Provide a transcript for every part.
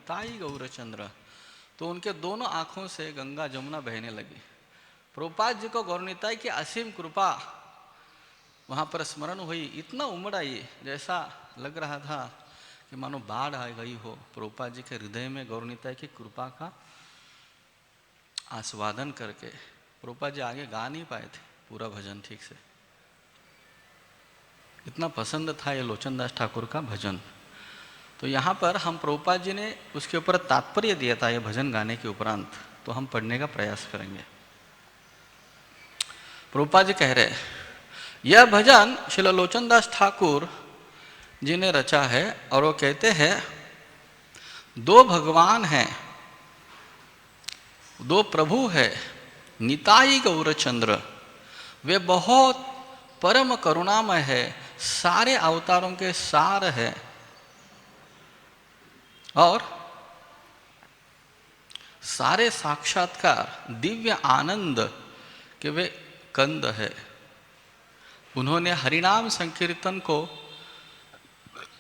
निताई गौरचंद्र। तो उनके दोनों आंखों से गंगा जमुना बहने लगी। प्रभुपाद जी को गौरनिताई की असीम कृपा वहाँ पर स्मरण हुई। इतना उमड़ आई, जैसा लग रहा था कि मानो बाढ़ आ गई हो। प्रभुपाद जी के हृदय में गौरनिताई की कृपा का आस्वादन करके प्रभुपाद जी आगे गा नहीं पाए थे पूरा भजन ठीक से। इतना पसंद था ये लोचनदास ठाकुर का भजन। तो यहाँ पर हम प्रभुपाद जी ने उसके ऊपर तात्पर्य दिया था ये भजन गाने के उपरांत, तो हम पढ़ने का प्रयास करेंगे। प्रभुपाद जी कह रहे, यह भजन श्री लोचनदास ठाकुर जी ने रचा है और वो कहते हैं दो भगवान हैं, दो प्रभु है, निताई गौरचंद्र। वे बहुत परम करुणामय है, सारे अवतारों के सार है और सारे साक्षात्कार दिव्य आनंद के वे कंद है। उन्होंने हरिनाम संकीर्तन को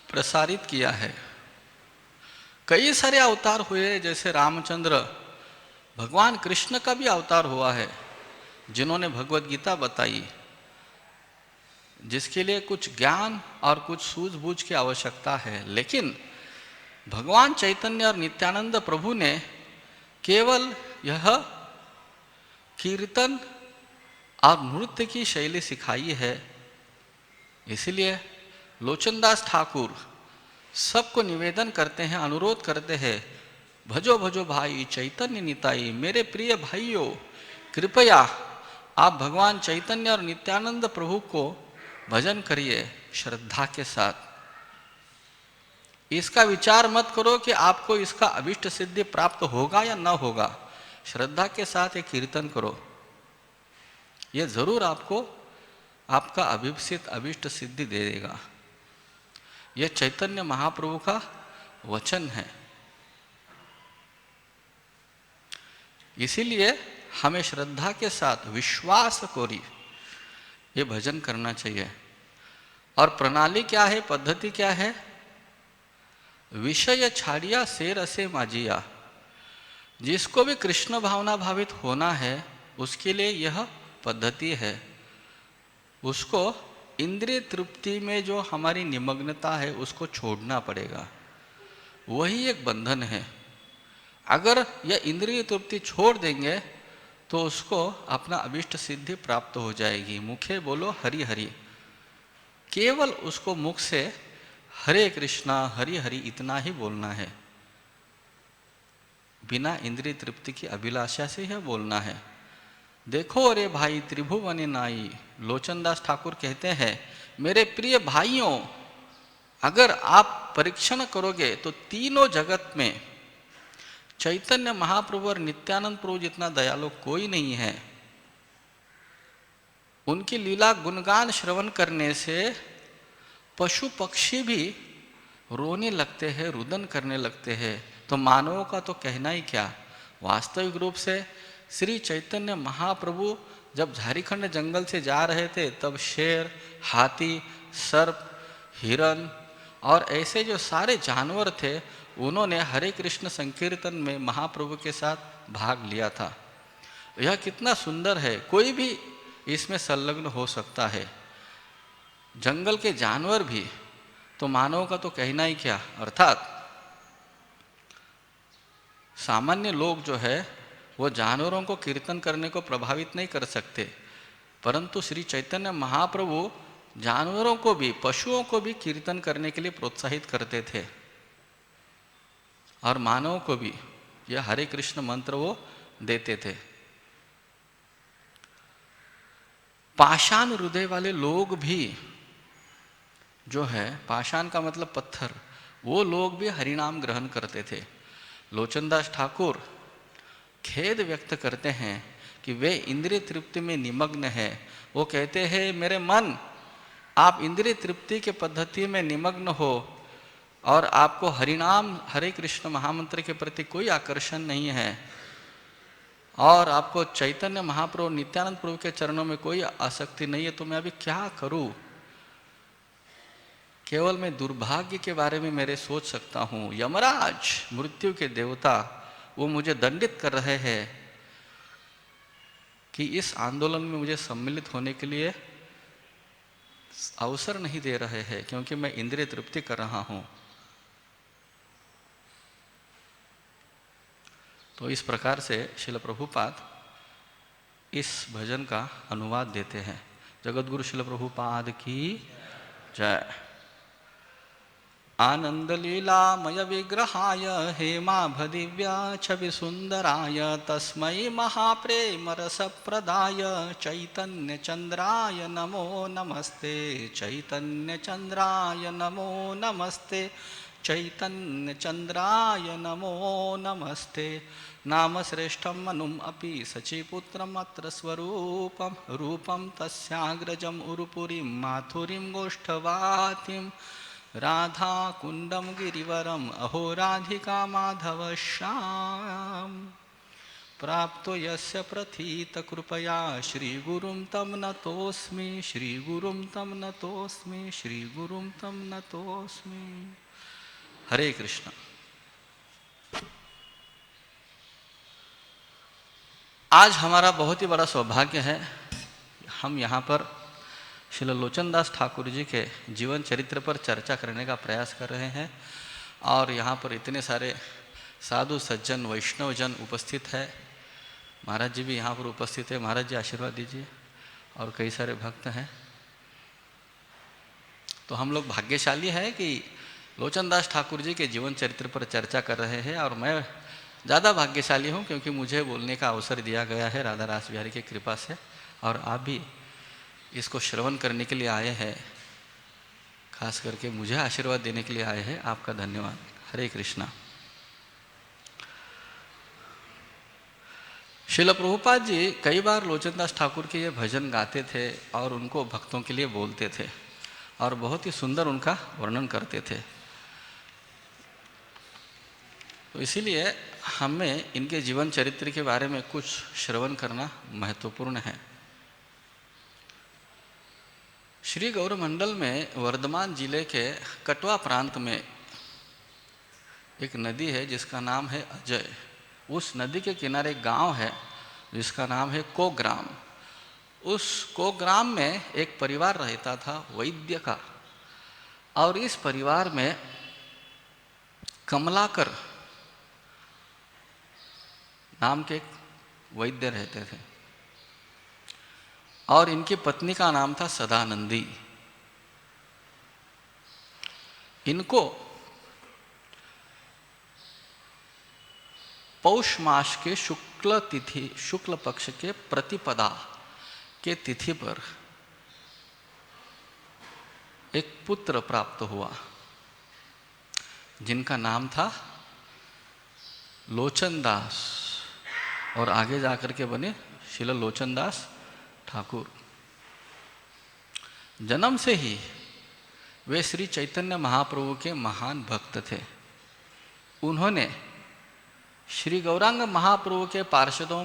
प्रसारित किया है। कई सारे अवतार हुए, जैसे रामचंद्र, भगवान कृष्ण का भी अवतार हुआ है जिन्होंने भगवत गीता बताई, जिसके लिए कुछ ज्ञान और कुछ सूझबूझ की आवश्यकता है। लेकिन भगवान चैतन्य और नित्यानंद प्रभु ने केवल यह कीर्तन और नृत्य की शैली सिखाई है। इसलिए लोचनदास ठाकुर सबको निवेदन करते हैं, अनुरोध करते हैं, भजो भजो भाई चैतन्य निताई। मेरे प्रिय भाइयों, कृपया आप भगवान चैतन्य और नित्यानंद प्रभु को भजन करिए श्रद्धा के साथ। इसका विचार मत करो कि आपको इसका अभिष्ट सिद्धि प्राप्त होगा या न होगा। श्रद्धा के साथ ये कीर्तन करो, ये जरूर आपको आपका अभिप्सित अभिष्ट सिद्धि दे देगा। यह चैतन्य महाप्रभु का वचन है। इसीलिए हमें श्रद्धा के साथ विश्वास कोरी ये भजन करना चाहिए। और प्रणाली क्या है, पद्धति क्या है? विषय छाड़िया से रसे माजिया। जिसको भी कृष्ण भावना भावित होना है उसके लिए यह पद्धति है। उसको इंद्रिय तृप्ति में जो हमारी निमग्नता है उसको छोड़ना पड़ेगा, वही एक बंधन है। अगर यह इंद्रिय तृप्ति छोड़ देंगे तो उसको अपना अभिष्ट सिद्धि प्राप्त हो जाएगी। मुखे बोलो हरि हरि, केवल उसको मुख से हरे कृष्णा हरि हरि इतना ही बोलना है, बिना इंद्रिय तृप्ति की अभिलाषा से यह बोलना है। देखो अरे भाई त्रिभुवन नाई, लोचनदास ठाकुर कहते हैं मेरे प्रिय भाइयों, अगर आप परीक्षण करोगे तो तीनों जगत में चैतन्य महाप्रभु और नित्यानंद प्रभु जितना दयालु कोई नहीं है। उनकी लीला गुणगान श्रवण करने से पशु पक्षी भी रोने लगते हैं, रुदन करने लगते हैं, तो मानवों का तो कहना ही क्या। वास्तविक रूप से श्री चैतन्य महाप्रभु जब झारखंड जंगल से जा रहे थे तब शेर, हाथी, सर्प, हिरन और ऐसे जो सारे जानवर थे उन्होंने हरे कृष्ण संकीर्तन में महाप्रभु के साथ भाग लिया था। यह कितना सुंदर है, कोई भी इसमें संलग्न हो सकता है, जंगल के जानवर भी, तो मानव का तो कहना ही क्या। अर्थात सामान्य लोग जो है वो जानवरों को कीर्तन करने को प्रभावित नहीं कर सकते, परंतु श्री चैतन्य महाप्रभु जानवरों को भी, पशुओं को भी कीर्तन करने के लिए प्रोत्साहित करते थे और मानव को भी यह हरे कृष्ण मंत्र वो देते थे। पाषाण हृदय वाले लोग भी जो है, पाषाण का मतलब पत्थर, वो लोग भी हरिनाम ग्रहण करते थे। लोचनदास ठाकुर खेद व्यक्त करते हैं कि वे इंद्रिय तृप्ति में निमग्न है। वो कहते हैं मेरे मन, आप इंद्रिय तृप्ति के पद्धति में निमग्न हो और आपको हरिनाम हरे कृष्ण महामंत्र के प्रति कोई आकर्षण नहीं है और आपको चैतन्य महाप्रभु नित्यानंद प्रभु के चरणों में कोई आसक्ति नहीं है, तो मैं अभी क्या करूं, केवल मैं दुर्भाग्य के बारे में मेरे सोच सकता हूँ। यमराज, मृत्यु के देवता, वो मुझे दंडित कर रहे हैं कि इस आंदोलन में मुझे सम्मिलित होने के लिए अवसर नहीं दे रहे हैं, क्योंकि मैं इंद्रिय तृप्ति कर रहा हूँ। तो इस प्रकार से श्रील प्रभुपाद इस भजन का अनुवाद देते हैं। जगतगुरु श्रील प्रभुपाद की जय। आनंद लीलामय विग्रहाय हेमाभदिव्या छवि सुंदराय तस्मै महाप्रेम रस प्रदाय चैतन्य चंद्राय नमो नमस्ते। चैतन्य चंद्राय नमो नमस्ते। चैतन्य चंद्राय नमो नमस्ते। नाम श्रेष्ठम मनुम अपि सचिपुत्रम अत्र स्वरूपम रूपम तस्याग्रजम उरुपुरीं माथुरीं गोष्ठवातिम राधा कुंडम गिरिवरम अहो राधिका माधव श्याम। प्राप्तो यस्य प्रथित कृपया श्री गुरुं तम नतोस्मि। श्री गुरुं तम नतोस्मि। श्री गुरुं तम नतोस्मि। हरे कृष्ण। आज हमारा बहुत ही बड़ा सौभाग्य है, हम यहाँ पर श्रील लोचनदास ठाकुर जी के जीवन चरित्र पर चर्चा करने का प्रयास कर रहे हैं। और यहाँ पर इतने सारे साधु सज्जन वैष्णवजन उपस्थित है। महाराज जी भी यहाँ पर उपस्थित है, महाराज जी आशीर्वाद दीजिए। और कई सारे भक्त हैं। तो हम लोग भाग्यशाली हैं कि लोचनदास ठाकुर जी के जीवन चरित्र पर चर्चा कर रहे हैं। और मैं ज़्यादा भाग्यशाली हूँ क्योंकि मुझे बोलने का अवसर दिया गया है राधा रास बिहारी की कृपा से। और आप भी इसको श्रवण करने के लिए आए हैं, खास करके मुझे आशीर्वाद देने के लिए आए हैं। आपका धन्यवाद। हरे कृष्णा। श्रील प्रभुपाद जी कई बार लोचनदास ठाकुर के ये भजन गाते थे और उनको भक्तों के लिए बोलते थे और बहुत ही सुंदर उनका वर्णन करते थे। तो इसीलिए हमें इनके जीवन चरित्र के बारे में कुछ श्रवण करना महत्वपूर्ण है। श्री गौरमंडल में वर्धमान जिले के कटवा प्रांत में एक नदी है जिसका नाम है अजय। उस नदी के किनारे एक गांव है जिसका नाम है कोग्राम। उस कोग्राम में एक परिवार रहता था वैद्य का। और इस परिवार में कमलाकर नाम के एक वैद्य रहते थे और इनकी पत्नी का नाम था सदानंदी। इनको पौष मास के शुक्ल पक्ष के प्रतिपदा के तिथि पर एक पुत्र प्राप्त हुआ जिनका नाम था लोचनदास और आगे जाकर के बने श्रील लोचनदास ठाकुर। जन्म से ही वे श्री चैतन्य महाप्रभु के महान भक्त थे। उन्होंने श्री गौरांग महाप्रभु के पार्षदों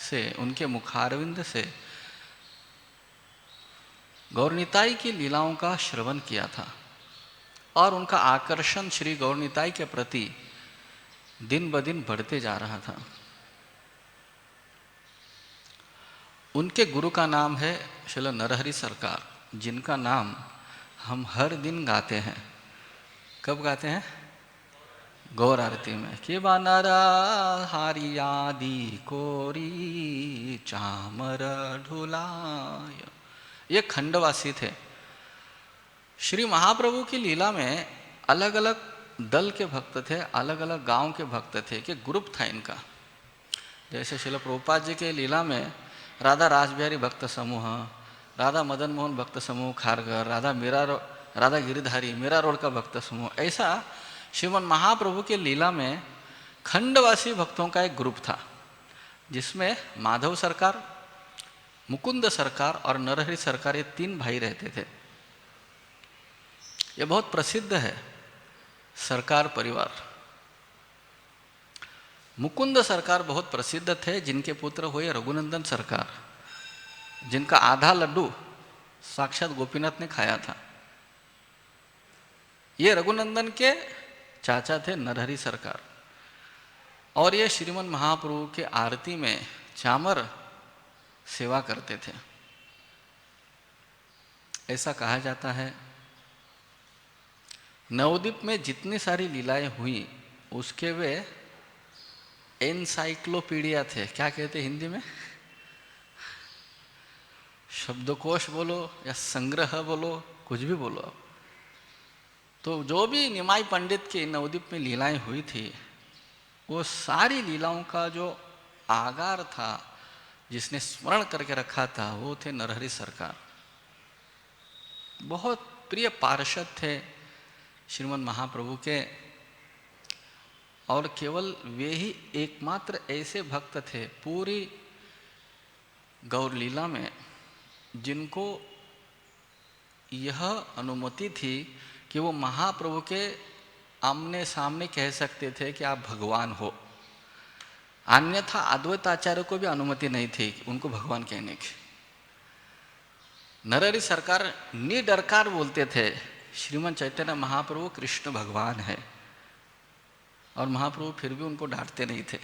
से, उनके मुखारविंद से गौरनिताई की लीलाओं का श्रवण किया था और उनका आकर्षण श्री गौरनिताई के प्रति दिन ब दिन बढ़ते जा रहा था। उनके गुरु का नाम है श्रील नरहरि सरकार, जिनका नाम हम हर दिन गाते हैं। कब गाते हैं? गौर आरती में। कि बानरा हारियादि कोरी चामर ढुलाय। ये खंडवासी थे। श्री महाप्रभु की लीला में अलग अलग दल के भक्त थे, अलग अलग गांव के भक्त थे, कि ग्रुप था इनका। जैसे श्रील प्रभुपाद जी के लीला में राधा रासबिहारी भक्त समूह, राधा मदन मोहन भक्त समूह खारगर, राधा गिरिधारी मीरा रोड का भक्त समूह, ऐसा श्रीमन महाप्रभु के लीला में खंडवासी भक्तों का एक ग्रुप था जिसमें माधव सरकार, मुकुंद सरकार और नरहरि सरकार, ये तीन भाई रहते थे। ये बहुत प्रसिद्ध है सरकार परिवार। मुकुंद सरकार बहुत प्रसिद्ध थे, जिनके पुत्र हुए रघुनंदन सरकार, जिनका आधा लड्डू साक्षात गोपीनाथ ने खाया था। ये रघुनंदन के चाचा थे नरहरि सरकार, और ये श्रीमन महाप्रभु के आरती में चामर सेवा करते थे। ऐसा कहा जाता है नवद्वीप में जितनी सारी लीलाएं हुई उसके वे एनसाइक्लोपीडिया थे। क्या कहते हिंदी में? शब्दकोश बोलो या संग्रह बोलो, कुछ भी बोलो। तो जो भी निमाई पंडित की नवद्वीप में लीलाएं हुई थी, वो सारी लीलाओं का जो आगार था, जिसने स्मरण करके रखा था, वो थे नरहरि सरकार। बहुत प्रिय पार्षद थे श्रीमन महाप्रभु के, और केवल वे ही एकमात्र ऐसे भक्त थे पूरी गौर लीला में जिनको यह अनुमति थी कि वो महाप्रभु के आमने सामने कह सकते थे कि आप भगवान हो। अन्यथा अद्वैत आचार्य को भी अनुमति नहीं थी उनको भगवान कहने की। नरहरि सरकार निडरकार बोलते थे श्रीमन चैतन्य महाप्रभु कृष्ण भगवान है, और महाप्रभु फिर भी उनको डांटते नहीं थे।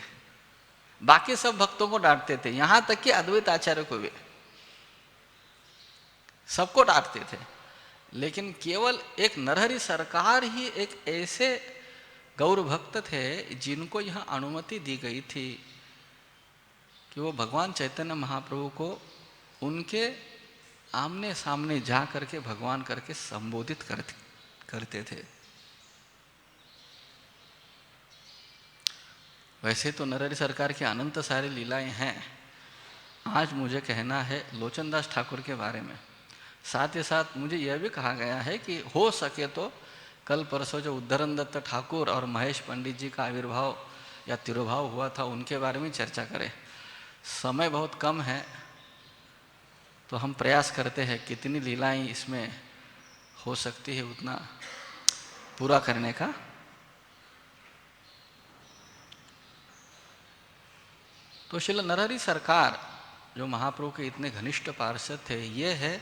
बाकी सब भक्तों को डांटते थे, यहां तक कि अद्वैत आचार्य को भी, सबको डांटते थे। लेकिन केवल एक नरहरि सरकार ही एक ऐसे गौर भक्त थे जिनको यह अनुमति दी गई थी कि वो भगवान चैतन्य महाप्रभु को उनके आमने सामने जा करके भगवान करके संबोधित करते थे। वैसे तो नरहरि सरकार की अनंत सारी लीलाएं हैं। आज मुझे कहना है लोचनदास ठाकुर के बारे में। साथ ही साथ मुझे यह भी कहा गया है कि हो सके तो कल परसों जो उद्धरण दत्त ठाकुर और महेश पंडित जी का आविर्भाव या तिरुभाव हुआ था, उनके बारे में चर्चा करें। समय बहुत कम है, तो हम प्रयास करते हैं कितनी लीलाएं इसमें हो सकती है उतना पूरा करने का। तो श्रील नरहरि सरकार जो महाप्रभु के इतने घनिष्ठ पार्षद थे, ये है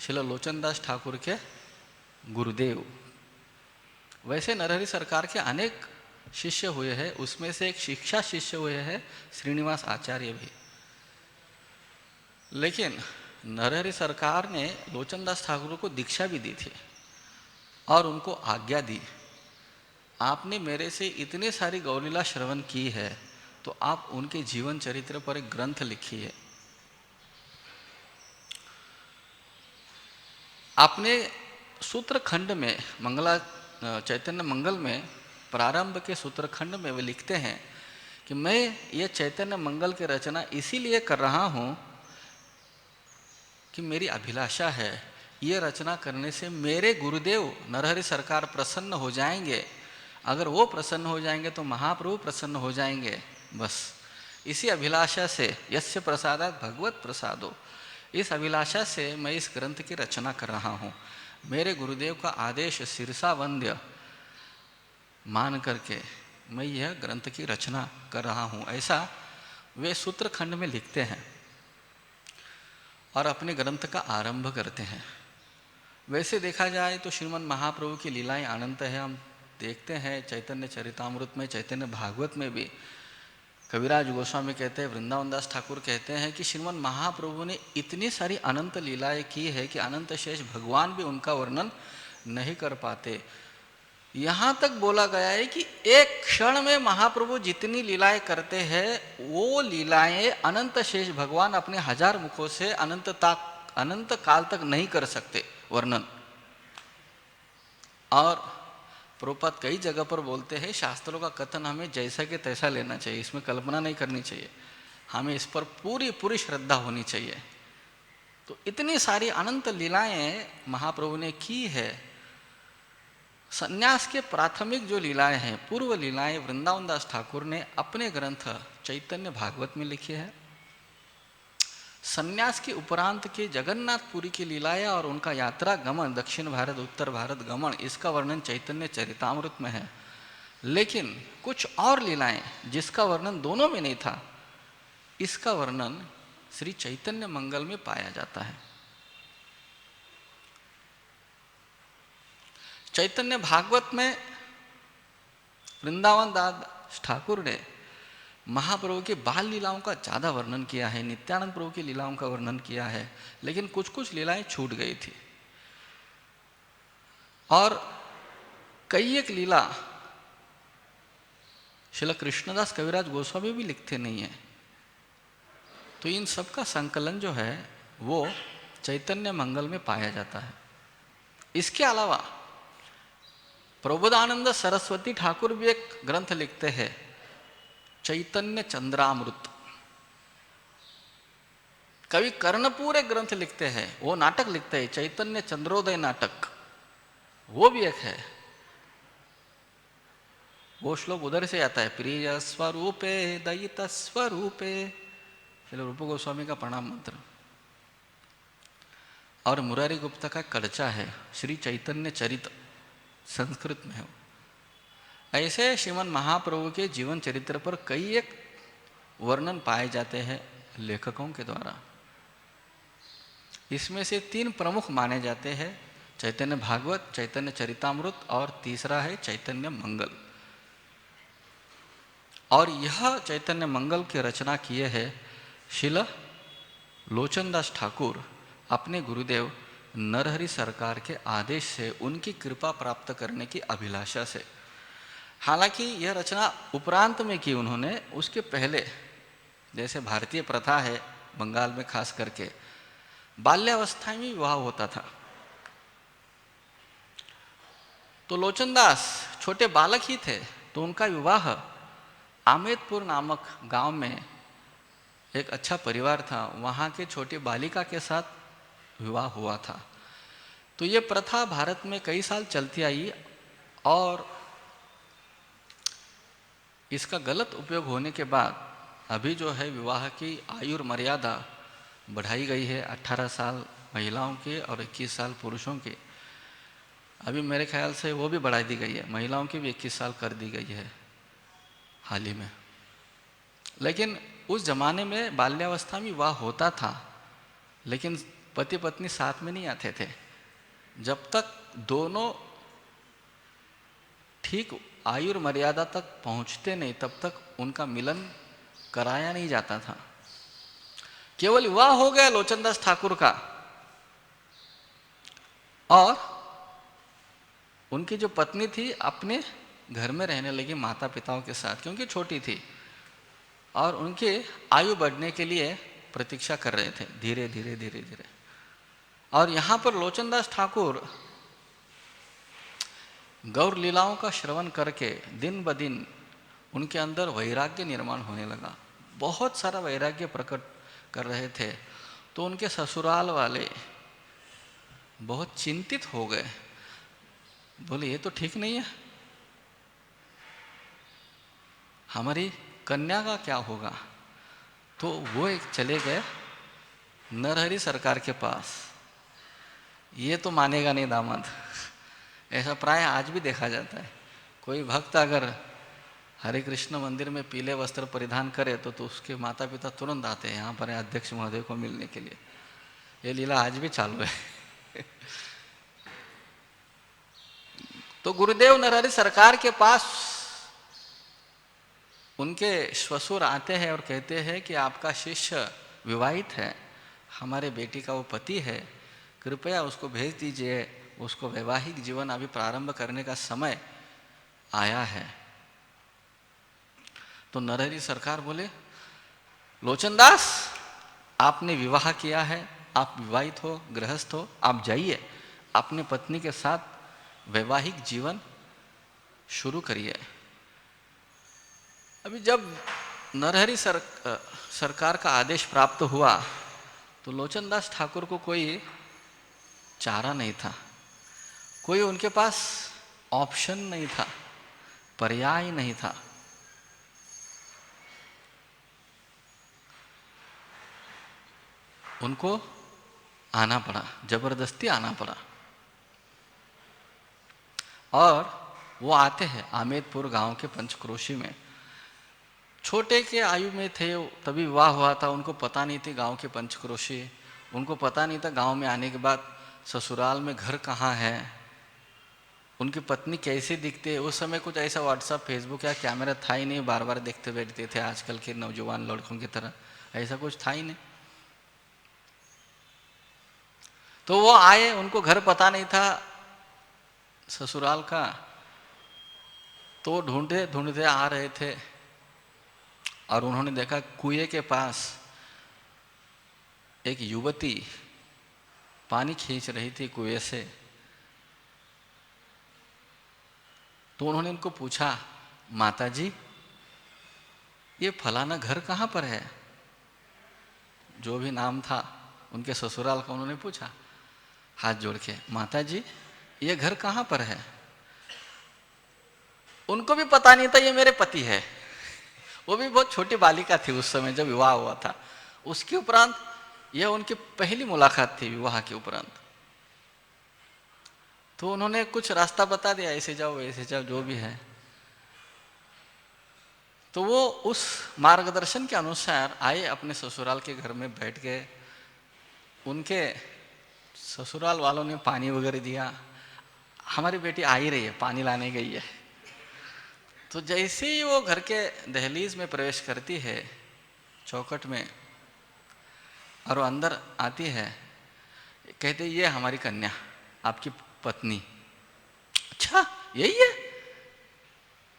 श्रील लोचनदास ठाकुर के गुरुदेव। वैसे नरहरि सरकार के अनेक शिष्य हुए हैं, उसमें से एक शिक्षा शिष्य हुए हैं श्रीनिवास आचार्य भी। लेकिन नरहरि सरकार ने लोचनदास ठाकुर को दीक्षा भी दी थी और उनको आज्ञा दी, आपने मेरे से इतनी सारी गौलीला श्रवण की है तो आप उनके जीवन चरित्र पर एक ग्रंथ लिखिए। आपने सूत्र खंड में चैतन्य मंगल में प्रारंभ के सूत्र खंड में वे लिखते हैं कि मैं ये चैतन्य मंगल की रचना इसीलिए कर रहा हूँ कि मेरी अभिलाषा है ये रचना करने से मेरे गुरुदेव नरहरि सरकार प्रसन्न हो जाएंगे। अगर वो प्रसन्न हो जाएंगे तो महाप्रभु प्रसन्न हो जाएंगे। बस इसी अभिलाषा से यस्य प्रसादात् भगवत प्रसादो, इस अभिलाषा से मैं इस ग्रंथ की रचना कर रहा हूँ। मेरे गुरुदेव का आदेश शिरसा वंद्य मान करके मैं यह ग्रंथ की रचना कर रहा हूँ, ऐसा वे सूत्र खंड में लिखते हैं और अपने ग्रंथ का आरंभ करते हैं। वैसे देखा जाए तो श्रीमन महाप्रभु की लीलाएं अनंत है। हम देखते हैं चैतन्य चरितामृत में, चैतन्य भागवत में भी कविराज गोस्वामी कहते हैं, वृंदावन दास ठाकुर कहते हैं कि श्रीमन महाप्रभु ने इतनी सारी अनंत लीलाएं की है कि अनंत शेष भगवान भी उनका वर्णन नहीं कर पाते। यहाँ तक बोला गया है कि एक क्षण में महाप्रभु जितनी लीलाएं करते हैं वो लीलाएं अनंत शेष भगवान अपने 1000 मुखों से अनंत काल तक नहीं कर सकते वर्णन। और प्रभुपाद कई जगह पर बोलते हैं शास्त्रों का कथन हमें जैसा कि तैसा लेना चाहिए, इसमें कल्पना नहीं करनी चाहिए, हमें इस पर पूरी श्रद्धा होनी चाहिए। तो इतनी सारी अनंत लीलाएं महाप्रभु ने की है। संन्यास के प्राथमिक जो लीलाएं हैं, पूर्व लीलाएं वृंदावन दास ठाकुर ने अपने ग्रंथ चैतन्य भागवत में लिखी है। संन्यास के उपरांत के जगन्नाथपुरी की लीलाएं और उनका यात्रा गमन, दक्षिण भारत उत्तर भारत गमन, इसका वर्णन चैतन्य चरितामृत में है। लेकिन कुछ और लीलाएं जिसका वर्णन दोनों में नहीं था, इसका वर्णन श्री चैतन्य मंगल में पाया जाता है। चैतन्य भागवत में वृंदावन दास ठाकुर ने महाप्रभु की बाल लीलाओं का ज़्यादा वर्णन किया है, नित्यानंद प्रभु की लीलाओं का वर्णन किया है, लेकिन कुछ कुछ लीलाएं छूट गई थी। और कई एक लीला श्रील कृष्णदास कविराज गोस्वामी भी लिखते नहीं है। तो इन सब का संकलन जो है वो चैतन्य मंगल में पाया जाता है। इसके अलावा प्रबोधानंद सरस्वती ठाकुर भी एक ग्रंथ लिखते हैं, चैतन्य चंद्रामृत। कवि कर्णपुर एक ग्रंथ लिखते हैं, वो नाटक लिखते हैं, चैतन्य चंद्रोदय नाटक, वो भी एक है। वो श्लोक उधर से आता है, प्रिय स्वरूपे दयित स्वरूपे, रूप गोस्वामी का प्रणाम मंत्र। और मुरारी गुप्ता का कड़चा है, श्री चैतन्य चरित, संस्कृत में हो। ऐसे श्रीमन महाप्रभु के जीवन चरित्र पर कई एक वर्णन पाए जाते हैं लेखकों के द्वारा। इसमें से 3 प्रमुख माने जाते हैं, चैतन्य भागवत, चैतन्य चरितामृत और तीसरा है चैतन्य मंगल। और यह चैतन्य मंगल की रचना किए हैं श्रील लोचनदास ठाकुर अपने गुरुदेव नरहरि सरकार के आदेश से, उनकी कृपा प्राप्त करने की अभिलाषा से। हालांकि यह रचना उपरांत में की उन्होंने, उसके पहले जैसे भारतीय प्रथा है बंगाल में खास करके बाल्यावस्था में विवाह होता था। तो लोचनदास छोटे बालक ही थे, तो उनका विवाह आमेदपुर नामक गांव में एक अच्छा परिवार था, वहाँ के छोटी बालिका के साथ विवाह हुआ था। तो ये प्रथा भारत में कई साल चलती आई और इसका गलत उपयोग होने के बाद अभी जो है विवाह की आयु मर्यादा बढ़ाई गई है, 18 साल महिलाओं के और 21 साल पुरुषों के। अभी मेरे ख्याल से वो भी बढ़ा दी गई है, महिलाओं की भी 21 साल कर दी गई है हाल ही में। लेकिन उस जमाने में बाल्यावस्था में विवाह होता था, लेकिन पति पत्नी साथ में नहीं आते थे। जब तक दोनों ठीक आयु मर्यादा तक पहुंचते नहीं, तब तक उनका मिलन कराया नहीं जाता था। केवल विवाह हो गया लोचनदास ठाकुर का और उनकी जो पत्नी थी अपने घर में रहने लगी माता पिताओं के साथ, क्योंकि छोटी थी और उनके आयु बढ़ने के लिए प्रतीक्षा कर रहे थे धीरे धीरे धीरे धीरे। और यहाँ पर लोचनदास ठाकुर गौर लीलाओं का श्रवण करके दिन ब दिन उनके अंदर वैराग्य निर्माण होने लगा, बहुत सारा वैराग्य प्रकट कर रहे थे। तो उनके ससुराल वाले बहुत चिंतित हो गए, बोले ये तो ठीक नहीं है, हमारी कन्या का क्या होगा। तो वो एक चले गए नरहरि सरकार के पास। ये तो मानेगा नहीं दामाद, ऐसा प्राय आज भी देखा जाता है। कोई भक्त अगर हरे कृष्ण मंदिर में पीले वस्त्र परिधान करे तो उसके माता पिता तुरंत आते हैं यहाँ पर अध्यक्ष महोदय को मिलने के लिए। ये लीला आज भी चालू है। तो गुरुदेव नरहरि सरकार के पास उनके ससुर आते हैं और कहते हैं कि आपका शिष्य विवाहित है, हमारे बेटी का वो पति है, कृपया उसको भेज दीजिए, उसको वैवाहिक जीवन अभी प्रारंभ करने का समय आया है। तो नरहरि सरकार बोले, लोचनदास आपने विवाह किया है, आप विवाहित हो, गृहस्थ हो, आप जाइए अपने पत्नी के साथ वैवाहिक जीवन शुरू करिए। अभी जब नरहरि सरकार का आदेश प्राप्त हुआ तो लोचनदास ठाकुर को कोई चारा नहीं था, कोई उनके पास ऑप्शन नहीं था, पर्याय नहीं था। उनको आना पड़ा, जबरदस्ती आना पड़ा। और वो आते हैं आमेदपुर गांव के पंचक्रोशी में। छोटे के आयु में थे तभी विवाह हुआ था, उनको पता नहीं थी गांव के पंचक्रोशी, उनको पता नहीं था गांव में आने के बाद ससुराल में घर कहाँ है, उनकी पत्नी कैसी दिखती है। उस समय कुछ ऐसा व्हाट्सअप फेसबुक या कैमरा था ही नहीं, बार बार देखते बैठते थे आजकल के नौजवान लड़कों की तरह, ऐसा कुछ था ही नहीं। तो वो आए, उनको घर पता नहीं था ससुराल का, तो ढूंढते ढूंढते आ रहे थे और उन्होंने देखा कुएं के पास एक युवती पानी खींच रही थी कुएं से। तो उन्होंने उनको पूछा, माता जी ये फलाना घर कहाँ पर है? जो भी नाम था उनके ससुराल का उन्होंने पूछा हाथ जोड़ के, माता जी ये घर कहाँ पर है? उनको भी पता नहीं था ये मेरे पति है। वो भी बहुत छोटी बालिका थी उस समय जब विवाह हुआ था। उसके उपरांत यह उनकी पहली मुलाकात थी विवाह के उपरांत। तो उन्होंने कुछ रास्ता बता दिया, ऐसे जाओ ऐसे जाओ जो भी है। तो वो उस मार्गदर्शन के अनुसार आए, अपने ससुराल के घर में बैठ गए। उनके ससुराल वालों ने पानी वगैरह दिया, हमारी बेटी आ ही रही है, पानी लाने गई है। तो जैसे ही वो घर के दहलीज में प्रवेश करती है, चौखट में, और वो अंदर आती है, कहते ये हमारी कन्या, आपकी पत्नी। अच्छा यही है?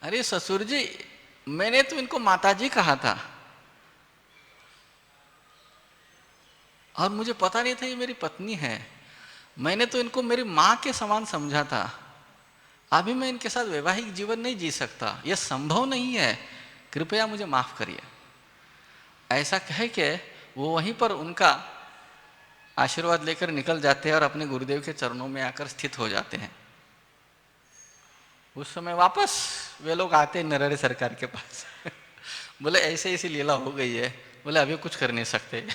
अरे ससुर जी मैंने तो इनको माताजी कहा था और मुझे पता नहीं था ये मेरी पत्नी है। मैंने तो इनको मेरी माँ के समान समझा था। अभी मैं इनके साथ वैवाहिक जीवन नहीं जी सकता, यह संभव नहीं है, कृपया मुझे माफ करिए। ऐसा कह के वो वहीं पर उनका आशीर्वाद लेकर निकल जाते हैं और अपने गुरुदेव के चरणों में आकर स्थित हो जाते हैं। उस समय वापस वे लोग आते हैं नरहरि सरकार के पास बोले ऐसे ऐसी लीला हो गई है। बोले अभी कुछ कर नहीं सकते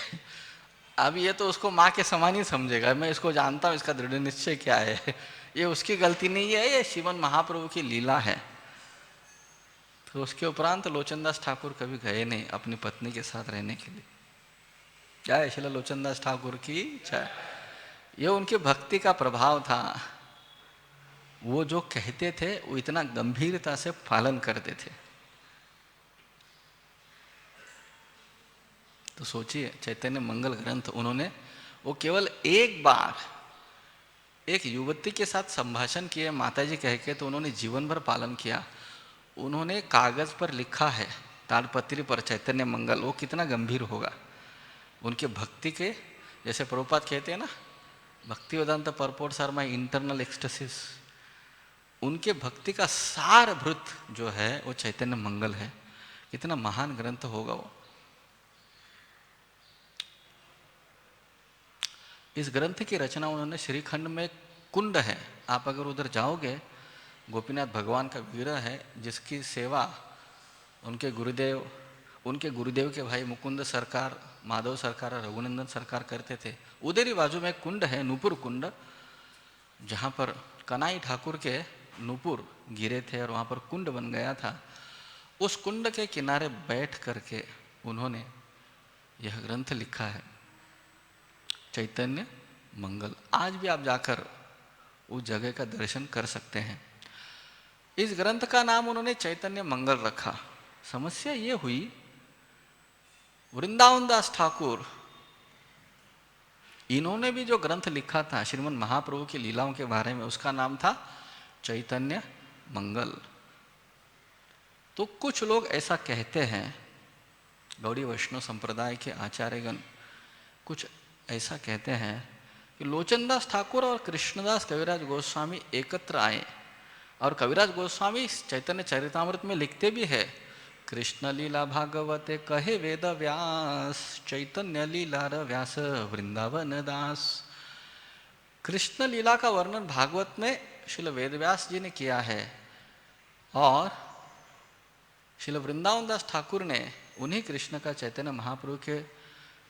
अब ये तो उसको माँ के समान ही समझेगा, मैं इसको जानता हूँ, इसका दृढ़ निश्चय क्या है, ये उसकी गलती नहीं है, ये श्रीमन महाप्रभु की लीला है। तो उसके उपरांत लोचनदास ठाकुर कभी गए नहीं अपनी पत्नी के साथ रहने के लिए। जय श्री लोचनदास ठाकुर की जय। ये उनकी भक्ति का प्रभाव था। वो जो कहते थे वो इतना गंभीरता से पालन करते थे। तो सोचिए चैतन्य मंगल ग्रंथ उन्होंने, वो केवल एक बार एक युवती के साथ संभाषण किए माताजी कह के, तो उन्होंने जीवन भर पालन किया। उन्होंने कागज पर लिखा है ताड़पत्री पर चैतन्य मंगल, वो कितना गंभीर होगा। उनके भक्ति के, जैसे प्रभुपाद कहते हैं ना, भक्ति वेदांत परपोर्ट्स आर माय इंटरनल एक्सटेसिस, उनके भक्ति का सारभूत जो है वो चैतन्य मंगल है। कितना महान ग्रंथ होगा वो। इस ग्रंथ की रचना उन्होंने श्रीखंड में कुंड है, आप अगर उधर जाओगे, गोपीनाथ भगवान का विग्रह है जिसकी सेवा उनके गुरुदेव के भाई मुकुंद सरकार, माधव सरकार और रघुनंदन सरकार करते थे। उधर ही बाजू में कुंड है, नूपुर कुंड, जहाँ पर कनाई ठाकुर के नूपुर गिरे थे और वहाँ पर कुंड बन गया था। उस कुंड के किनारे बैठ करके उन्होंने यह ग्रंथ लिखा है चैतन्य मंगल। आज भी आप जाकर उस जगह का दर्शन कर सकते हैं। इस ग्रंथ का नाम उन्होंने चैतन्य मंगल रखा। समस्या ये हुई, वृंदावन दास ठाकुर इन्होंने भी जो ग्रंथ लिखा था श्रीमन महाप्रभु की लीलाओं के बारे में, उसका नाम था चैतन्य मंगल। तो कुछ लोग ऐसा कहते हैं, गौड़ी वैष्णव संप्रदाय के आचार्यगण कुछ ऐसा कहते हैं कि लोचनदास ठाकुर और कृष्णदास कविराज गोस्वामी एकत्र आए। और कविराज गोस्वामी चैतन्य चरितामृत में लिखते भी है, कृष्ण लीला भागवते कहे वेद व्यास, चैतन्य लीला व्यास वृंदावन दास। कृष्ण लीला का वर्णन भागवत में श्रील वेदव्यास जी ने किया है और श्रील वृंदावन दास ठाकुर ने उन्हीं कृष्ण का चैतन्य महाप्रभु के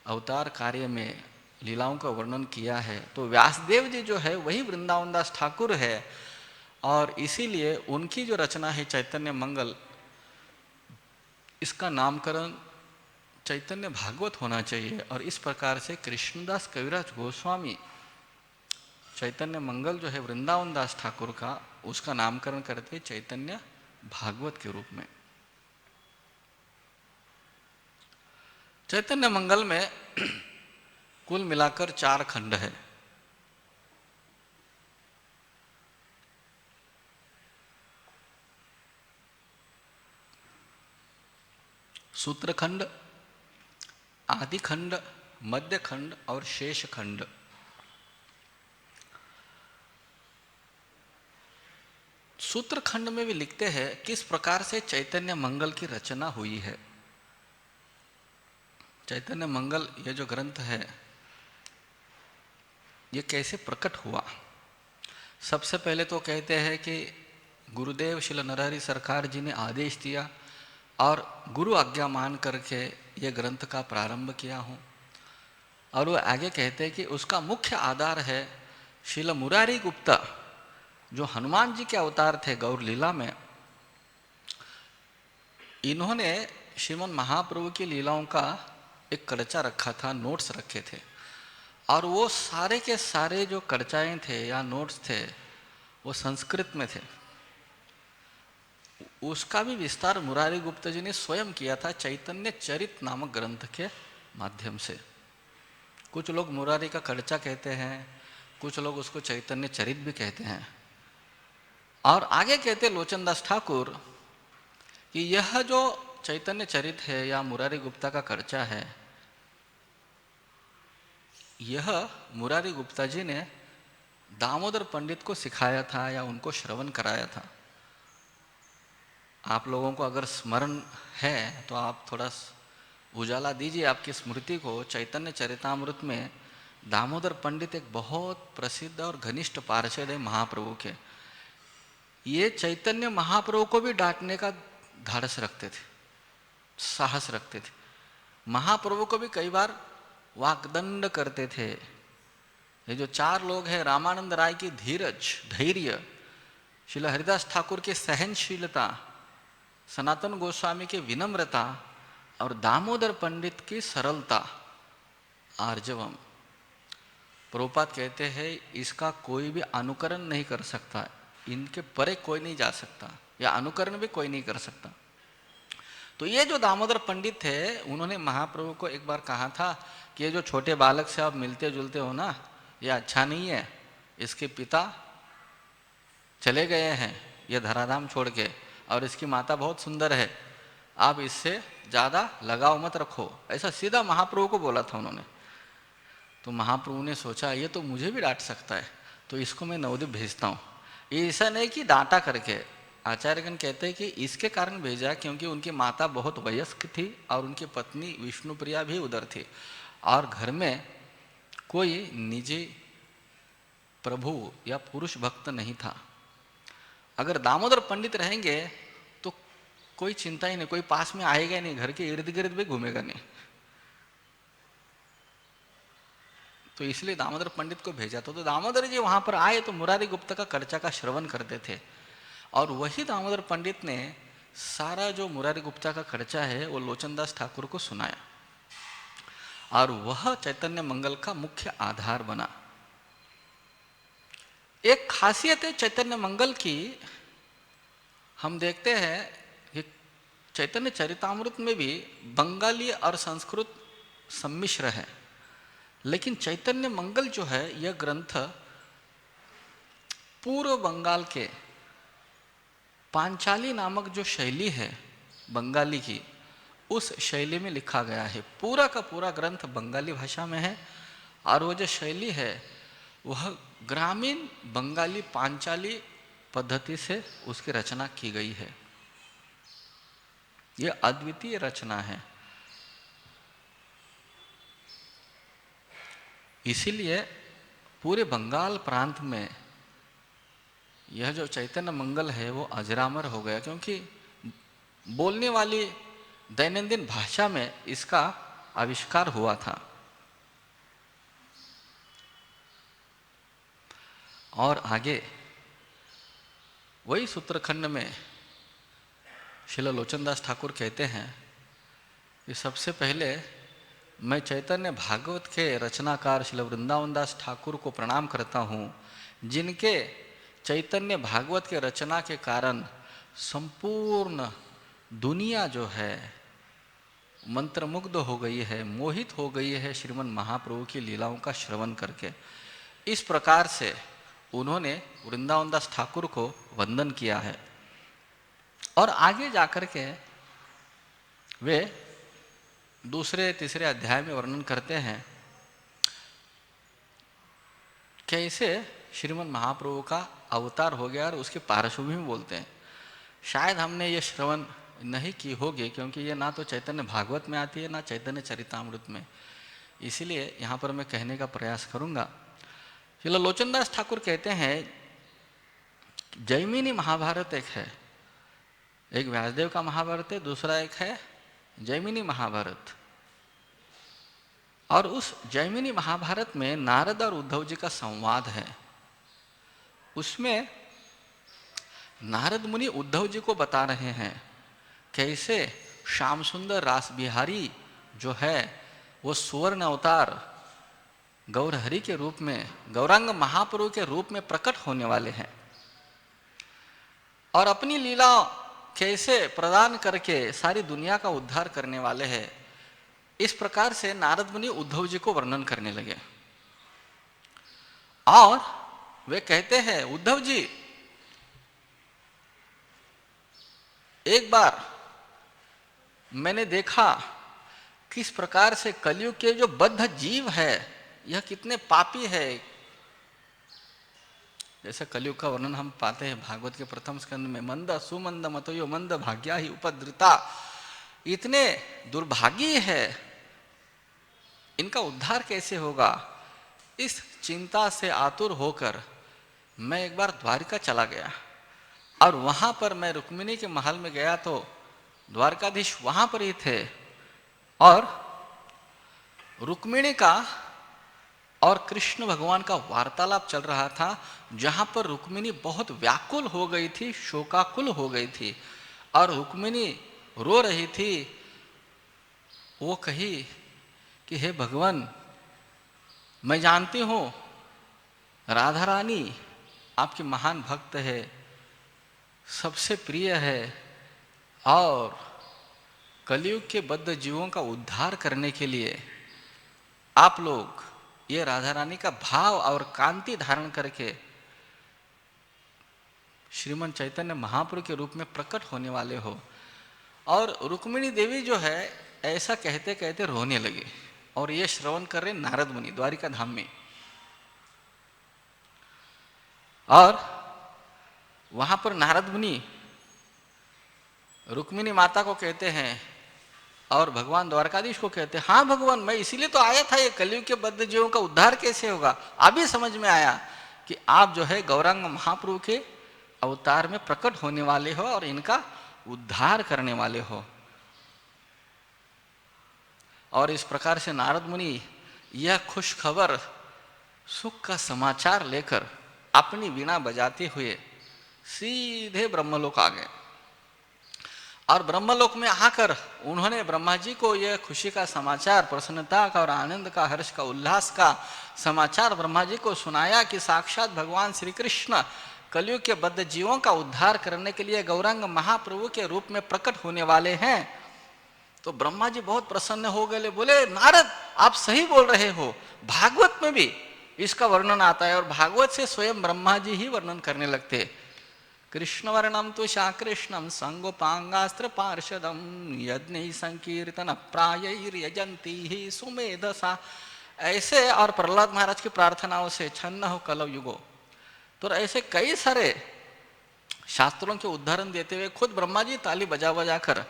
अवतार कार्य में लीलाओं का वर्णन किया है। तो व्यासदेव जी जो है वही वृंदावन दास ठाकुर है और इसीलिए उनकी जो रचना है चैतन्य मंगल, इसका नामकरण चैतन्य भागवत होना चाहिए। और इस प्रकार से कृष्णदास कविराज गोस्वामी चैतन्य मंगल जो है वृंदावन दास ठाकुर का उसका नामकरण करते चैतन्य भागवत के रूप में। चैतन्य मंगल में कुल मिलाकर 4 खंड है। सूत्र खंड, आदि खंड, मध्य खंड और शेष खंड। सूत्र खंड में भी लिखते हैं किस प्रकार से चैतन्य मंगल की रचना हुई है। चैतन्य मंगल ये जो ग्रंथ है ये कैसे प्रकट हुआ। सबसे पहले तो कहते हैं कि गुरुदेव श्री नरहरि सरकार जी ने आदेश दिया और गुरु आज्ञा मान करके ये ग्रंथ का प्रारंभ किया हूँ। और वो आगे कहते हैं कि उसका मुख्य आधार है श्रील मुरारी गुप्ता, जो हनुमान जी के अवतार थे गौर लीला में। इन्होंने श्रीमन महाप्रभु की लीलाओं का एक कर्चा रखा था, नोट्स रखे थे, और वो सारे के सारे जो कर्चाएँ थे या नोट्स थे वो संस्कृत में थे। उसका भी विस्तार मुरारी गुप्ता जी ने स्वयं किया था चैतन्य चरित नामक ग्रंथ के माध्यम से। कुछ लोग मुरारी का कर्चा कहते हैं, कुछ लोग उसको चैतन्य चरित भी कहते हैं। और आगे कहते लोचनदास ठाकुर कि यह जो चैतन्य चरित है या मुरारी गुप्ता का कर्चा है, यह मुरारी गुप्ता जी ने दामोदर पंडित को सिखाया था या उनको श्रवण कराया था। आप लोगों को अगर स्मरण है तो आप थोड़ा उजाला दीजिए आपकी स्मृति को। चैतन्य चरितामृत में दामोदर पंडित एक बहुत प्रसिद्ध और घनिष्ठ पार्षद है महाप्रभु के। ये चैतन्य महाप्रभु को भी डांटने का धाड़स रखते थे, साहस रखते थे। महाप्रभु को भी कई बार वाकदंड करते थे। ये जो 4 लोग हैं, रामानंद राय की धीरज, धैर्य, श्रील हरिदास ठाकुर की सहनशीलता, सनातन गोस्वामी की विनम्रता और दामोदर पंडित की सरलता, आर्जवम। प्रभुपाद कहते हैं इसका कोई भी अनुकरण नहीं कर सकता, इनके परे कोई नहीं जा सकता, या अनुकरण भी कोई नहीं कर सकता। तो ये जो दामोदर पंडित थे, उन्होंने महाप्रभु को एक बार कहा था कि ये जो छोटे बालक से आप मिलते जुलते हो ना, ये अच्छा नहीं है। इसके पिता चले गए हैं ये धराधाम छोड़ के, और इसकी माता बहुत सुंदर है, आप इससे ज़्यादा लगाव मत रखो। ऐसा सीधा महाप्रभु को बोला था उन्होंने। तो महाप्रभु ने सोचा ये तो मुझे भी डांट सकता है, तो इसको मैं नवद्वीप भेजता हूँ। ये ऐसा नहीं कि डांटा करके, आचार्यगण कहते हैं कि इसके कारण भेजा क्योंकि उनकी माता बहुत वयस्क थी और उनकी पत्नी विष्णुप्रिया भी उधर थी, और घर में कोई निजी प्रभु या पुरुष भक्त नहीं था। अगर दामोदर पंडित रहेंगे तो कोई चिंता ही नहीं, कोई पास में आएगा ही नहीं, घर के इर्द गिर्द भी घूमेगा नहीं। तो इसलिए दामोदर पंडित को भेजा था। तो दामोदर जी वहां पर आए तो मुरारी गुप्ता का कर्चा का श्रवण करते थे, और वही दामोदर पंडित ने सारा जो मुरारी गुप्ता का कर्चा है वो लोचनदास ठाकुर को सुनाया, और वह चैतन्य मंगल का मुख्य आधार बना। एक खासियत है चैतन्य मंगल की, हम देखते हैं कि चैतन्य चरितामृत में भी बंगाली और संस्कृत सम्मिश्र है, लेकिन चैतन्य मंगल जो है यह ग्रंथ पूर्व बंगाल के पांचाली नामक जो शैली है बंगाली की, उस शैली में लिखा गया है। पूरा का पूरा ग्रंथ बंगाली भाषा में है, और वो जो शैली है वह ग्रामीण बंगाली पांचाली पद्धति से उसकी रचना की गई है। यह अद्वितीय रचना है। इसीलिए पूरे बंगाल प्रांत में यह जो चैतन्य मंगल है वो अजरामर हो गया, क्योंकि बोलने वाली दैनंदिन भाषा में इसका आविष्कार हुआ था। और आगे वही सूत्रखंड में श्रील लोचनदास ठाकुर कहते हैं कि सबसे पहले मैं चैतन्य भागवत के रचनाकार श्रील वृंदावन दास ठाकुर को प्रणाम करता हूँ, जिनके चैतन्य भागवत के रचना के कारण संपूर्ण दुनिया जो है मंत्रमुग्ध हो गई है, मोहित हो गई है श्रीमन महाप्रभु की लीलाओं का श्रवण करके। इस प्रकार से उन्होंने वृंदावन दास ठाकुर को वंदन किया है। और आगे जाकर के वे दूसरे तीसरे अध्याय में वर्णन करते हैं कैसे श्रीमन महाप्रभु का अवतार हो गया, और उसकी पार्श्वभूमि में बोलते हैं। शायद हमने ये श्रवण नहीं की होगी, क्योंकि ये ना तो चैतन्य भागवत में आती है ना चैतन्य चरितामृत में, इसीलिए यहाँ पर मैं कहने का प्रयास करूँगा। श्रील लोचनदास ठाकुर कहते हैं जैमिनी महाभारत एक है, एक व्यासदेव का महाभारत है, दूसरा एक है जैमिनी महाभारत। और उस जैमिनी महाभारत में नारद और उद्धव जी का संवाद है। उसमें नारद मुनि उद्धव जी को बता रहे हैं कैसे श्याम सुंदर रास बिहारी जो है वो सुवर्ण अवतार गौरहरि के रूप में, गौरांग महाप्रभु के रूप में प्रकट होने वाले हैं, और अपनी लीला कैसे प्रदान करके सारी दुनिया का उद्धार करने वाले हैं। इस प्रकार से नारद मुनि उद्धव जी को वर्णन करने लगे। और वे कहते हैं उद्धव जी, एक बार मैंने देखा किस प्रकार से कलयुग के जो बद्ध जीव है यह कितने पापी है। जैसे कलयुग का वर्णन हम पाते हैं भागवत के प्रथम स्कंद में, मंद सुमंद मतयो मंद भाग्या ही उपद्रता, इतने दुर्भागी है, इनका उद्धार कैसे होगा। इस चिंता से आतुर होकर मैं एक बार द्वारिका चला गया, और वहां पर मैं रुक्मिणी के महल में गया तो द्वारकाधीश वहां पर ही थे, और रुक्मिणी का और कृष्ण भगवान का वार्तालाप चल रहा था, जहां पर रुक्मिणी बहुत व्याकुल हो गई थी, शोकाकुल हो गई थी, और रुक्मिणी रो रही थी। वो कही कि हे भगवान, मैं जानती हूं राधा रानी आपकी महान भक्त है, सबसे प्रिय है, और कलयुग के बद्ध जीवों का उद्धार करने के लिए आप लोग ये राधा रानी का भाव और कांति धारण करके श्रीमन चैतन्य महाप्रभु के रूप में प्रकट होने वाले हो। और रुक्मिणी देवी जो है ऐसा कहते कहते रोने लगी, और ये श्रवण कर रहे नारद मुनि द्वारिका धाम में। और वहां पर नारद मुनि रुक्मिणी माता को कहते हैं और भगवान द्वारकाधीश को कहते हैं, हाँ भगवान, मैं इसीलिए तो आया था, ये कलयुग के बद्ध जीवों का उद्धार कैसे होगा। अभी समझ में आया कि आप जो है गौरांग महाप्रभु के अवतार में प्रकट होने वाले हो और इनका उद्धार करने वाले हो। और इस प्रकार से नारद मुनि यह खुश खबर, सुख का समाचार लेकर अपनी वीणा बजाते हुए सीधे ब्रह्मलोक आ गए। और ब्रह्मलोक में आकर उन्होंने ब्रह्मा जी को यह खुशी का समाचार, प्रसन्नता का और आनंद का, हर्ष का, उल्लास का समाचार ब्रह्मा जी को सुनाया कि साक्षात भगवान श्री कृष्ण कलयुग के बद्ध जीवों का उद्धार करने के लिए गौरांग महाप्रभु के रूप में प्रकट होने वाले हैं। तो ब्रह्मा जी बहुत प्रसन्न हो गए, बोले नारद आप सही बोल रहे हो, भागवत में भी इसका वर्णन आता है, और भागवत से स्वयं ब्रह्मा जी ही वर्णन करने लगते। कृष्ण वर्णम तो शाकृष्णम संगोपांगास्त्र पार्षदम यज्ञ संकीर्तन प्रायजंती ही सुमेधसा। ऐसे और प्रहलाद महाराज की प्रार्थनाओं से छन्न हो कलव युगो। तो ऐसे कई सारे शास्त्रों के उदाहरण देते हुए खुद ब्रह्मा जी ताली बजा बजा कर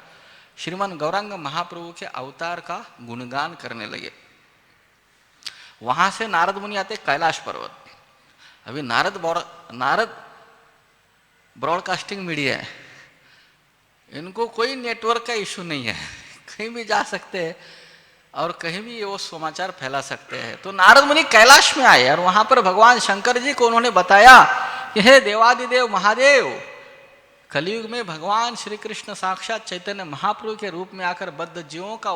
श्रीमान गौरांग महाप्रभु के अवतार का गुणगान करने लगे। वहां से नारद मुनि आते कैलाश पर्वत। अभी नारद ब्रॉडकास्टिंग मीडिया है, इनको कोई नेटवर्क का इशू नहीं है, कहीं भी जा सकते हैं और कहीं भी वो समाचार फैला सकते हैं। तो नारद मुनि कैलाश में आए और वहां पर भगवान शंकर जी को उन्होंने बताया कि हे देवादिदेव महादेव, कलयुग में भगवान श्री कृष्ण साक्षात चैतन्य महाप्रभु के रूप में आकर बद्ध जीवों का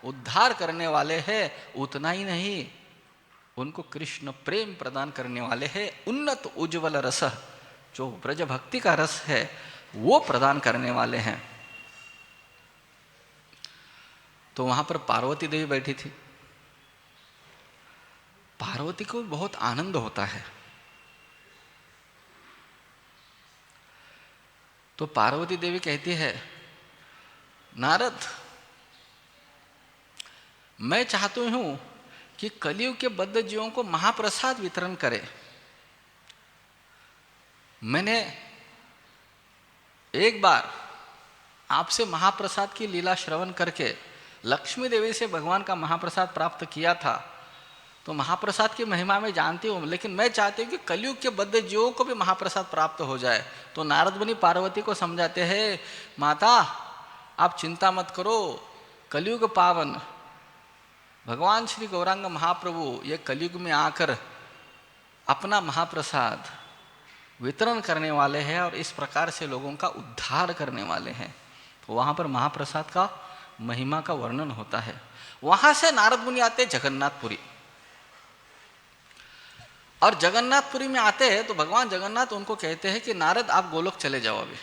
उद्धार करने वाले हैं। उतना ही नहीं, उनको कृष्ण प्रेम प्रदान करने वाले हैं। उन्नत उज्ज्वल रस जो ब्रज भक्ति का रस है वो प्रदान करने वाले हैं। तो वहां पर पार्वती देवी बैठी थी। पार्वती को बहुत आनंद होता है। तो पार्वती देवी कहती है, नारद, मैं चाहती हूं कि कलयुग के बद्ध जीवों को महाप्रसाद वितरण करे। मैंने एक बार आपसे महाप्रसाद की लीला श्रवण करके लक्ष्मी देवी से भगवान का महाप्रसाद प्राप्त किया था, तो महाप्रसाद की महिमा मैं जानती हूँ, लेकिन मैं चाहती हूँ कि कलयुग के बद्ध जीवों को भी महाप्रसाद प्राप्त हो जाए। तो नारद मुनि पार्वती को समझाते हैं, माता आप चिंता मत करो, कलयुग पावन भगवान श्री गौरांग महाप्रभु ये कलयुग में आकर अपना महाप्रसाद वितरण करने वाले हैं और इस प्रकार से लोगों का उद्धार करने वाले हैं। तो वहाँ पर महाप्रसाद का महिमा का वर्णन होता है। वहाँ से नारद मुनि आते जगन्नाथपुरी, और जगन्नाथपुरी में आते हैं तो भगवान जगन्नाथ उनको कहते हैं कि नारद आप गोलोक चले जाओ अभी।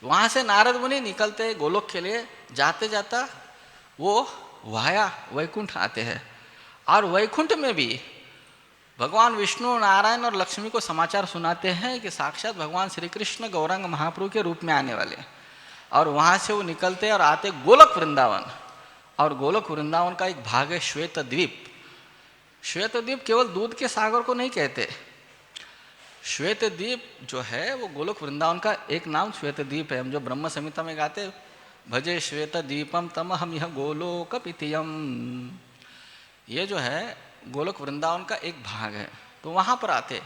वहाँ से नारद मुनि निकलते गोलोक के लिए, जाते जाता वो वाया वैकुंठ आते हैं, और वैकुंठ में भी भगवान विष्णु नारायण और लक्ष्मी को समाचार सुनाते हैं कि साक्षात भगवान श्री कृष्ण गौरांग महाप्रभु के रूप में आने वाले। और वहाँ से वो निकलते और आते गोलोक वृंदावन, और गोलोक वृंदावन का एक भाग है श्वेत द्वीप। श्वेत द्वीप केवल दूध के सागर को नहीं कहते, श्वेत द्वीप जो है वो गोलोक वृंदावन का एक नाम श्वेत द्वीप है। हम जो ब्रह्म संहिता में गाते, भजे श्वेत द्वीपम तमहम यह गोलोक पितियम, ये जो है गोलोक वृंदावन का एक भाग है। तो वहाँ पर आते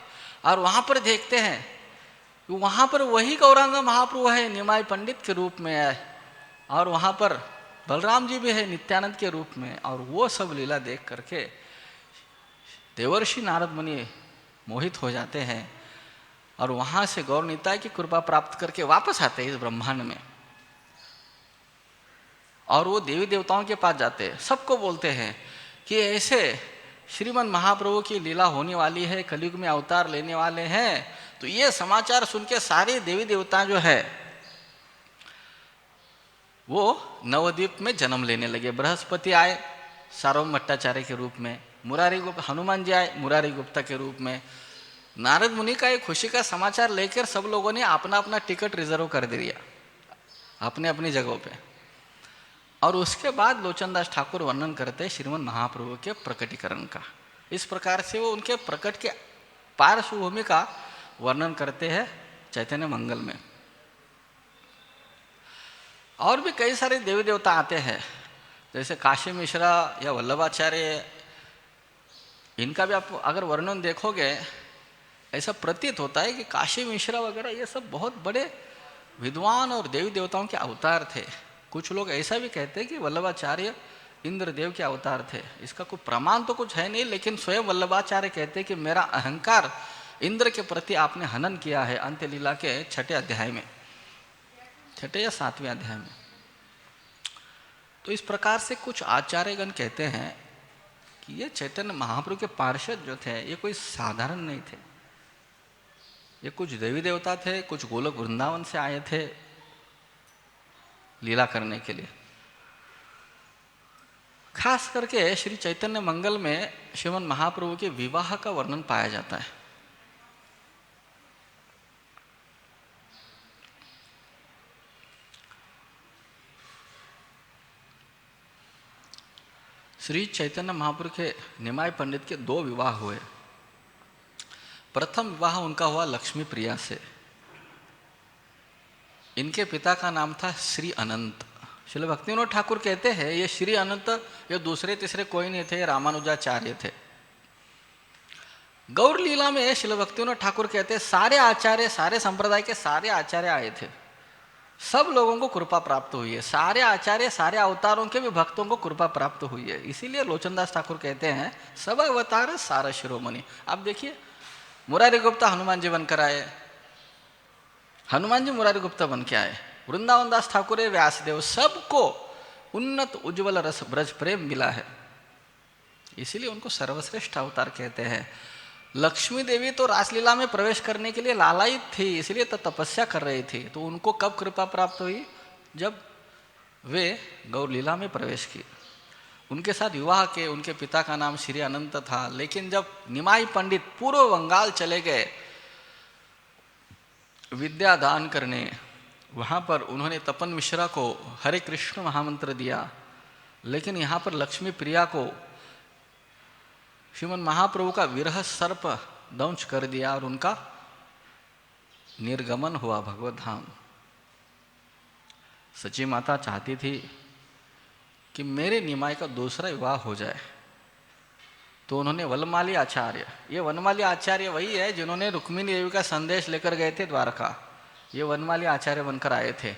और वहाँ पर देखते हैं कि वहाँ पर वही गौरांग महाप्रभु है निमाई पंडित के रूप में है, और वहाँ पर बलराम जी भी है नित्यानंद के रूप में। और वो सब लीला देख करके देवर्षि नारद मुनि मोहित हो जाते हैं, और वहाँ से गौर निताय की कृपा प्राप्त करके वापस आते हैं इस ब्रह्मांड में। और वो देवी देवताओं के पास जाते हैं, सबको बोलते हैं कि ऐसे श्रीमन महाप्रभु की लीला होने वाली है, कलयुग में अवतार लेने वाले हैं। तो ये समाचार सुन के सारे देवी देवता जो है वो नवद्वीप में जन्म लेने लगे। बृहस्पति आए सार्वभौम भट्टाचार्य के रूप में, मुरारी गुप्त हनुमान जी आए मुरारी गुप्ता के रूप में। नारद मुनि का एक खुशी का समाचार लेकर सब लोगों ने अपना अपना टिकट रिजर्व कर दिया अपने अपनी जगहों पे। और उसके बाद लोचनदास ठाकुर वर्णन करते हैं श्रीमन महाप्रभु के प्रकटीकरण का। इस प्रकार से वो उनके प्रकट के पार्श्वभूमि का वर्णन करते हैं चैतन्य मंगल में। और भी कई सारे देवी देवता आते हैं, जैसे काशी मिश्रा या वल्लभाचार्य, इनका भी आप अगर वर्णन देखोगे ऐसा प्रतीत होता है कि काशी मिश्रा वगैरह ये सब बहुत बड़े विद्वान और देवी देवताओं के अवतार थे। कुछ लोग ऐसा भी कहते हैं कि वल्लभाचार्य इंद्रदेव के अवतार थे। इसका कोई प्रमाण तो कुछ है नहीं, लेकिन स्वयं वल्लभाचार्य कहते हैं कि मेरा अहंकार इंद्र के प्रति आपने हनन किया है अंत्य लीला के 6ठे अध्याय में, 6ठे या 7वें अध्याय में। तो इस प्रकार से कुछ आचार्यगण कहते हैं कि ये चैतन्य महाप्रभु के पार्षद जो थे ये कोई साधारण नहीं थे, ये कुछ देवी देवता थे, कुछ गोलोक वृंदावन से आए थे लीला करने के लिए। खास करके श्री चैतन्य मंगल में श्रीमन महाप्रभु के विवाह का वर्णन पाया जाता है। श्री चैतन्य महाप्रभु के निमाय पंडित के 2 विवाह हुए। प्रथम विवाह उनका हुआ लक्ष्मी प्रिया से। इनके पिता का नाम था श्री अनंत। श्रील भक्तिविनोद ठाकुर कहते हैं ये श्री अनंत ये दूसरे तीसरे कोई नहीं थे, रामानुजाचार्य थे। गौर लीला में श्रील भक्तिविनोद ठाकुर कहते हैं सारे आचार्य, सारे संप्रदाय के सारे आचार्य आए थे, सब लोगों को कृपा प्राप्त हुई है। सारे आचार्य सारे अवतारों के भी भक्तों को कृपा प्राप्त हुई है। इसीलिए लोचनदास ठाकुर कहते हैं सब अवतार सारा शिरोमणि। आप देखिए मुरारी गुप्ता हनुमान जी बनकर आए, हनुमान जी मुरारी गुप्ता बन के आए, वृंदावन दास ठाकुर व्यासदेव, सबको उन्नत उज्ज्वल रस ब्रज प्रेम मिला है, इसीलिए उनको सर्वश्रेष्ठ अवतार कहते हैं। लक्ष्मी देवी तो रासलीला में प्रवेश करने के लिए लालायित थी, इसलिए तो तपस्या कर रही थी। तो उनको कब कृपा प्राप्त हुई? जब वे गौरलीला में प्रवेश की। उनके साथ विवाह के, उनके पिता का नाम श्री अनंत था। लेकिन जब निमाई पंडित पूर्व बंगाल चले गए विद्या दान करने, वहाँ पर उन्होंने तपन मिश्रा को हरे कृष्ण महामंत्र दिया। लेकिन यहाँ पर लक्ष्मी प्रिया को श्रीमन महाप्रभु का विरह सर्प दंश कर दिया और उनका निर्गमन हुआ भगवत धाम। सची माता चाहती थी कि मेरे निमाई का दूसरा विवाह हो जाए, तो उन्होंने वनमाली आचार्य, ये वनमाली आचार्य वही है जिन्होंने रुक्मिणी देवी का संदेश लेकर गए थे द्वारका। ये वनमाली आचार्य बनकर आए थे।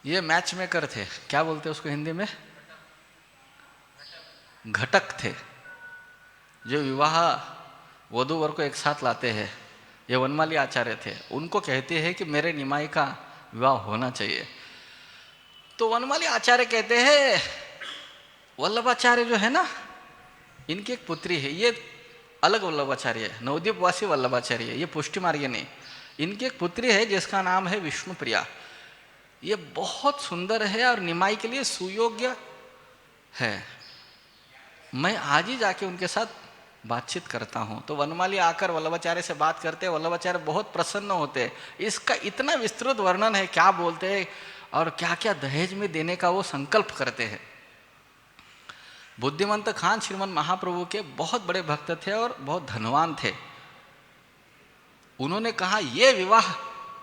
ये मैच मेकर थे, क्या बोलते उसको हिंदी में? घटक थे, जो विवाह वधू वर को एक साथ लाते हैं। ये वनमाली आचार्य थे। उनको कहते हैं कि मेरे निमाई का विवाह होना चाहिए। तो वनमाली आचार्य कहते हैं, वल्लभाचार्य जो है ना, इनकी एक पुत्री है, ये अलग वल्लभाचार्य है, नवद्वीपवासी वल्लभाचार्य, ये पुष्टि मार्ग नहीं। इनकी एक पुत्री है जिसका नाम है विष्णुप्रिया। ये बहुत सुंदर है और निमाई के लिए सुयोग्य है। मैं आज ही जाके उनके साथ बातचीत करता हूँ। तो वनमाली आकर वल्लभाचार्य से बात करते हैं। वल्लभाचार्य बहुत प्रसन्न होते हैं। इसका इतना विस्तृत वर्णन है, क्या बोलते हैं और क्या क्या दहेज में देने का वो संकल्प करते हैं। बुद्धिमंत खान श्रीमन महाप्रभु के बहुत बड़े भक्त थे और बहुत धनवान थे। उन्होंने कहा ये विवाह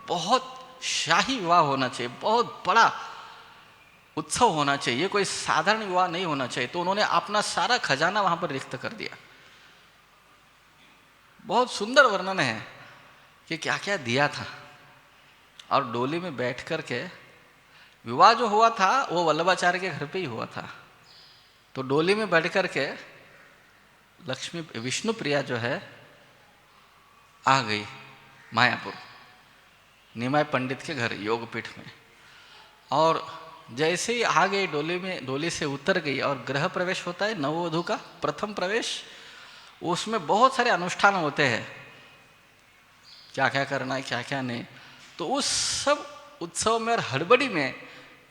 बहुत शाही विवाह होना चाहिए, बहुत बड़ा उत्सव होना चाहिए, कोई साधारण विवाह नहीं होना चाहिए। तो उन्होंने अपना सारा खजाना वहां पर रिक्त कर दिया। बहुत सुंदर वर्णन है कि क्या क्या दिया था। और डोली में बैठ कर के विवाह जो हुआ था वो वल्लभाचार्य के घर पे ही हुआ था। तो डोली में बैठ कर के लक्ष्मी विष्णु प्रिया जो है आ गई मायापुर निमाय पंडित के घर योगपीठ में। और जैसे ही आ गई डोली में, डोली से उतर गई और गृह प्रवेश होता है नववधू का प्रथम प्रवेश। उसमें बहुत सारे अनुष्ठान होते हैं, क्या क्या करना है क्या क्या नहीं। तो उस सब उत्सव में और हड़बड़ी में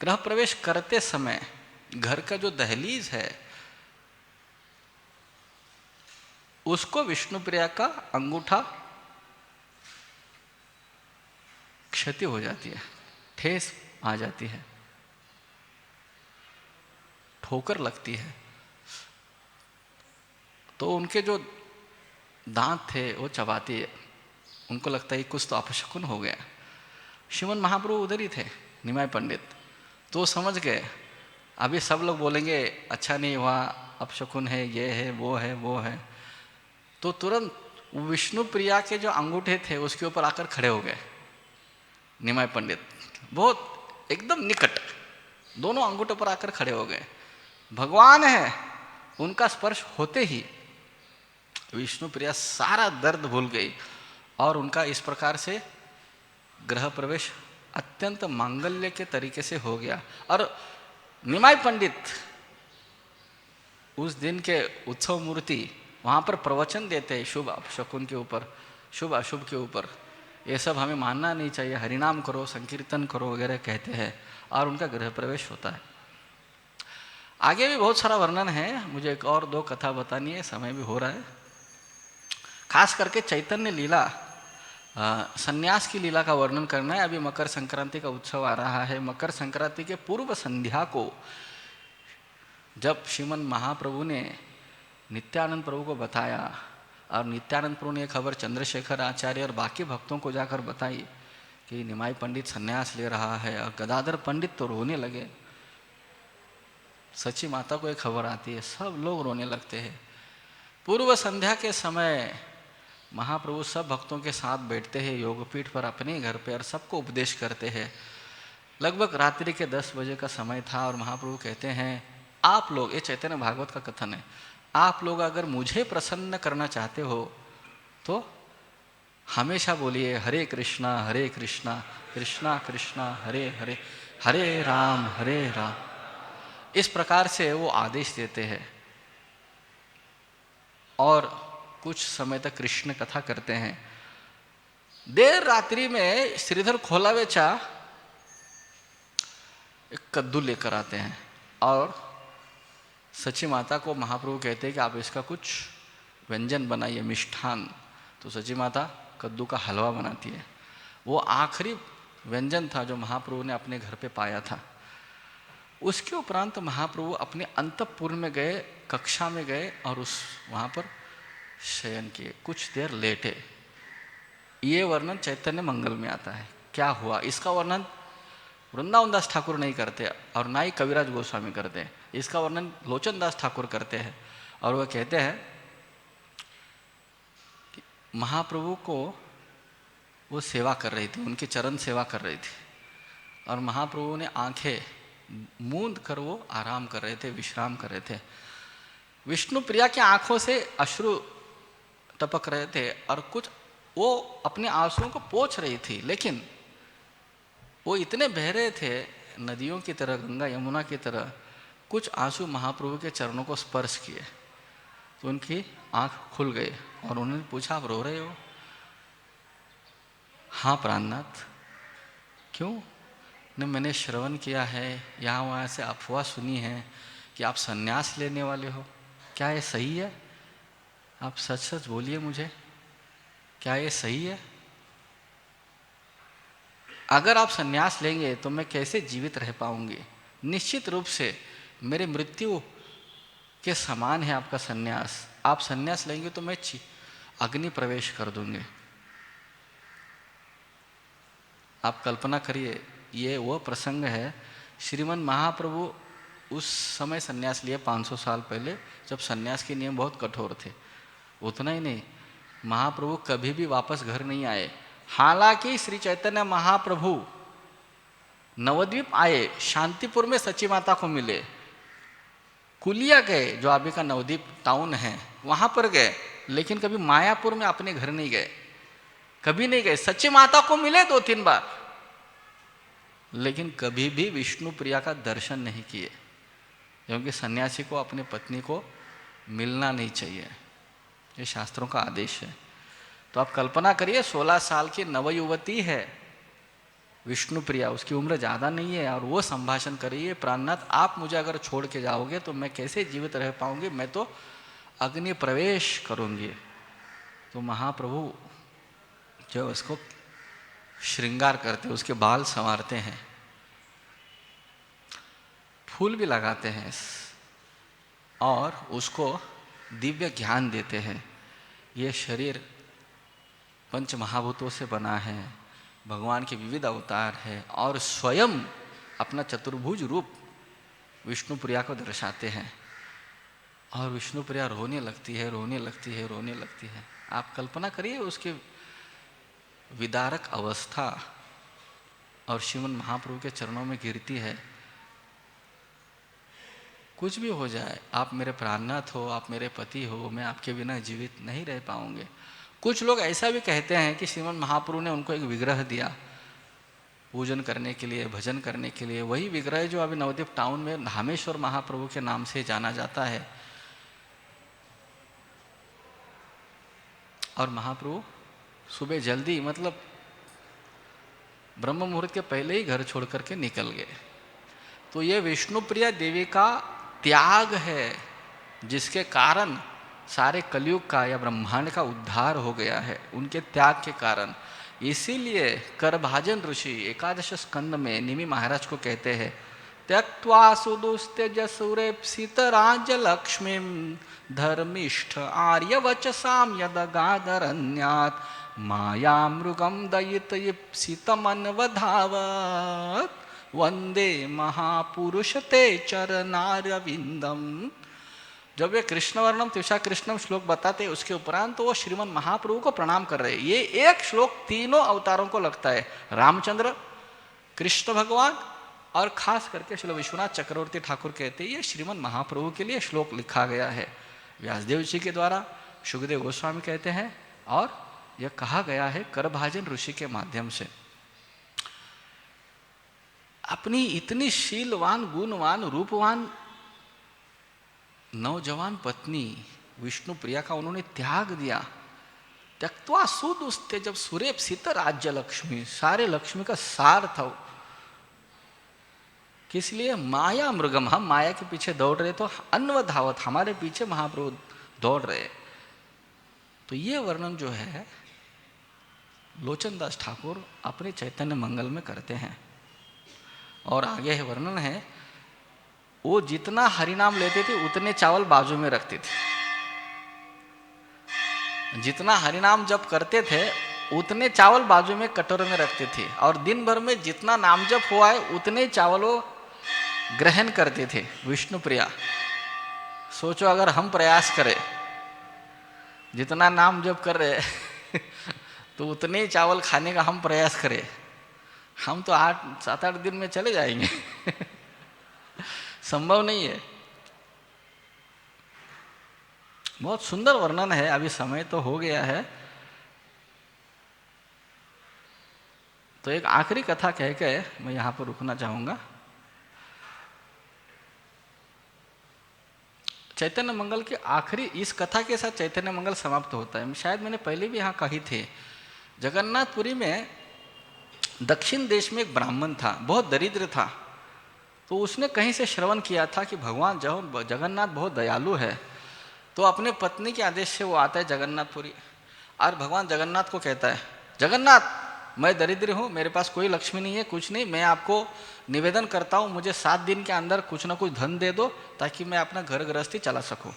गृह प्रवेश करते समय घर का जो दहलीज है उसको विष्णुप्रिया का अंगूठा क्षति हो जाती है, ठेस आ जाती है, ठोकर लगती है। तो उनके जो दांत थे वो चबाती है। उनको लगता है कुछ तो अपशकुन हो गया। श्रीमन महाप्रभु उधर ही थे निमाय पंडित, तो समझ गए अभी सब लोग बोलेंगे अच्छा नहीं हुआ, अपशकुन है, ये है वो है वो है। तो तुरंत विष्णु प्रिया के जो अंगूठे थे उसके ऊपर आकर खड़े हो गए निमाय पंडित, बहुत एकदम निकट, दोनों अंगूठे पर आकर खड़े हो गए। भगवान है, उनका स्पर्श होते ही विष्णु प्रिया सारा दर्द भूल गई और उनका इस प्रकार से गृह प्रवेश अत्यंत मांगल्य के तरीके से हो गया। और निमाय पंडित उस दिन के उत्सव मूर्ति वहाँ पर प्रवचन देते हैं शुभ अपशकुन के ऊपर, शुभ अशुभ के ऊपर। ये सब हमें मानना नहीं चाहिए, हरिनाम करो, संकीर्तन करो वगैरह कहते हैं, और उनका गृह प्रवेश होता है। आगे भी बहुत सारा वर्णन है, मुझे एक और दो कथा बतानी है, समय भी हो रहा है। खास करके चैतन्य लीला, सन्यास की लीला का वर्णन करना है। अभी मकर संक्रांति का उत्सव आ रहा है। मकर संक्रांति के पूर्व संध्या को जब श्रीमन महाप्रभु ने नित्यानंद प्रभु को बताया और नित्यानंद प्रभु ने खबर चंद्रशेखर आचार्य और बाकी भक्तों को जाकर बताई कि निमाई पंडित सन्यास ले रहा है, और गदाधर पंडित तो रोने लगे। सची माता को एक खबर आती है, सब लोग रोने लगते हैं। पूर्व संध्या के समय महाप्रभु सब भक्तों के साथ बैठते हैं योगपीठ पर अपने घर पे और सबको उपदेश करते हैं। लगभग रात्रि के 10 बजे का समय था और महाप्रभु कहते हैं, आप लोग, ये चैतन्य भागवत का कथन है, आप लोग अगर मुझे प्रसन्न करना चाहते हो तो हमेशा बोलिए हरे कृष्णा कृष्णा कृष्णा हरे हरे, हरे राम हरे राम। इस प्रकार से वो आदेश देते हैं। और कुछ समय तक कृष्ण कथा करते हैं। देर रात्रि में श्रीधर खोला बेचा एक कद्दू लेकर आते हैं और सची माता को महाप्रभु कहते हैं कि आप इसका कुछ व्यंजन बनाइए, मिष्ठान। तो सची माता कद्दू का हलवा बनाती है। वो आखिरी व्यंजन था जो महाप्रभु ने अपने घर पे पाया था। उसके उपरांत महाप्रभु अपने अंतःपुर में गए, कक्षा में गए और वहाँ पर शयन किए, कुछ देर लेटे। ये वर्णन चैतन्य मंगल में आता है। क्या हुआ इसका वर्णन वृंदावन दास ठाकुर नहीं करते और ना ही कविराज गोस्वामी करते हैं। इसका वर्णन लोचन दास ठाकुर करते हैं और वह कहते हैं कि महाप्रभु को वो सेवा कर रही थी, उनके चरण सेवा कर रही थी और महाप्रभु ने आंखें मूंद कर वो आराम कर रहे थे, विश्राम कर रहे थे। विष्णु प्रिया की आंखों से अश्रु टपक रहे थे और कुछ वो अपने आंसुओं को पोंछ रही थी, लेकिन वो इतने बह रहे थे नदियों की तरह, गंगा यमुना की तरह। कुछ आंसू महाप्रभु के चरणों को स्पर्श किए तो उनकी आंख खुल गई और उन्होंने पूछा, आप रो रहे हो? हाँ प्राणनाथ। क्यों? ने मैंने श्रवण किया है, यहाँ वहाँ से अफवाह सुनी है कि आप संन्यास लेने वाले हो। क्या ये सही है? आप सच सच बोलिए मुझे, क्या ये सही है? अगर आप संन्यास लेंगे तो मैं कैसे जीवित रह पाऊंगी? निश्चित रूप से मेरे मृत्यु के समान है आपका संन्यास। आप संन्यास लेंगे तो मैं अग्नि प्रवेश कर दूंगी। आप कल्पना करिए, ये वो प्रसंग है। श्रीमन महाप्रभु उस समय संन्यास लिए 500 साल पहले, जब संन्यास के नियम बहुत कठोर थे। उतना ही नहीं, महाप्रभु कभी भी वापस घर नहीं आए। हालांकि श्री चैतन्य महाप्रभु नवद्वीप आए, शांतिपुर में सची माता को मिले, कुलिया गए जो अभी का नवद्वीप टाउन है वहां पर गए, लेकिन कभी मायापुर में अपने घर नहीं गए, कभी नहीं गए। सची माता को मिले 2-3 बार, लेकिन कभी भी विष्णु प्रिया का दर्शन नहीं किए, क्योंकि सन्यासी को अपनी पत्नी को मिलना नहीं चाहिए, ये शास्त्रों का आदेश है। तो आप कल्पना करिए, 16 साल की नवयुवती है विष्णु प्रिया, उसकी उम्र ज़्यादा नहीं है, और वो संभाषण करिए, प्राणनाथ आप मुझे अगर छोड़ के जाओगे तो मैं कैसे जीवित रह पाऊंगी, मैं तो अग्नि प्रवेश करूंगी। तो महाप्रभु जो उसको श्रृंगार करते, उसके बाल संवारते हैं, फूल भी लगाते हैं और उसको दिव्य ज्ञान देते हैं। ये शरीर पंच महाभूतों से बना है, भगवान के विविध अवतार है, और स्वयं अपना चतुर्भुज रूप विष्णु प्रिया को दर्शाते हैं। और विष्णु प्रिया रोने लगती है, रोने लगती है, रोने लगती है। आप कल्पना करिए उसके विदारक अवस्था, और श्रीमन महाप्रभु के चरणों में गिरती है। कुछ भी हो जाए, आप मेरे प्राणनाथ हो, आप मेरे पति हो, मैं आपके बिना जीवित नहीं रह पाऊंगे। कुछ लोग ऐसा भी कहते हैं कि श्रीमन महाप्रभु ने उनको एक विग्रह दिया पूजन करने के लिए, भजन करने के लिए, वही विग्रह जो अभी नवद्वीप टाउन में धामेश्वर महाप्रभु के नाम से जाना जाता है। और महाप्रभु सुबह जल्दी, मतलब ब्रह्म मुहूर्त के पहले ही घर छोड़ करके निकल गए। तो ये विष्णु प्रिया देवी का त्याग है, जिसके कारण सारे कलयुग का या ब्रह्मांड का उद्धार हो गया है, उनके त्याग के कारण। इसीलिए करभाजन ऋषि एकादश स्कंद में निमि महाराज को कहते हैं, त्यक्त्वा सुदुस्त्यजसुरेप्सित राज्य लक्ष्मी धर्मिष्ठ आर्यवचसाम यदगादरन्यात् माया मृगम दयितयिप्सितमन्वधावत् वंदे महापुरुष ते चरणारविंदम। जब वे कृष्णवर्णम त्रिषा कृष्णम श्लोक बताते हैं, उसके उपरांत तो वो श्रीमन महाप्रभु को प्रणाम कर रहे हैं। ये एक श्लोक तीनों अवतारों को लगता है, रामचंद्र, कृष्ण भगवान, और खास करके श्री विश्वनाथ चक्रवर्ती ठाकुर कहते हैं ये श्रीमन महाप्रभु के लिए श्लोक लिखा गया है, व्यासदेव जी के द्वारा। सुखदेव गोस्वामी कहते हैं, और यह कहा गया है करभाजन ऋषि के माध्यम से। अपनी इतनी शीलवान, गुणवान, रूपवान नौजवान पत्नी विष्णु प्रिया का उन्होंने त्याग दिया। त्यक्त्वा सुदुस्ते, जब सुरेप्सित राज्य लक्ष्मी, सारे लक्ष्मी का सार था वो। किस लिए? माया मृगम, हम माया के पीछे दौड़ रहे तो अन्वधावत, हमारे पीछे महाप्रभु दौड़ रहे। तो ये वर्णन जो है लोचन दास ठाकुर अपने चैतन्य मंगल में करते हैं। और आगे है वर्णन है, वो जितना हरिनाम लेते थे उतने चावल बाजू में रखते थे। जितना हरिनाम जप करते थे उतने चावल बाजू में कटोरे में रखते थे, और दिन भर में जितना नाम जप हुआ है उतने चावल वो ग्रहण करते थे। विष्णु प्रिया, सोचो अगर हम प्रयास करें, जितना नाम जप कर रहे तो उतने चावल खाने का हम प्रयास करें, हम तो 7-8 दिन में चले जाएंगे संभव नहीं है। बहुत सुंदर वर्णन है। अभी समय तो हो गया है, तो एक आखिरी कथा कह के मैं यहाँ पर रुकना चाहूँगा। चैतन्य मंगल के आखिरी, इस कथा के साथ चैतन्य मंगल समाप्त होता है। शायद मैंने पहले भी यहाँ कही थी, जगन्नाथपुरी में दक्षिण देश में एक ब्राह्मण था, बहुत दरिद्र था। तो उसने कहीं से श्रवण किया था कि भगवान जगन्नाथ बहुत दयालु है। तो अपने पत्नी के आदेश से वो आता है जगन्नाथपुरी, और भगवान जगन्नाथ को कहता है, जगन्नाथ मैं दरिद्र हूँ, मेरे पास कोई लक्ष्मी नहीं है, कुछ नहीं, मैं आपको निवेदन करता हूँ, मुझे 7 दिन के अंदर कुछ ना कुछ धन दे दो ताकि मैं अपना घर गृहस्थी चला सकूँ,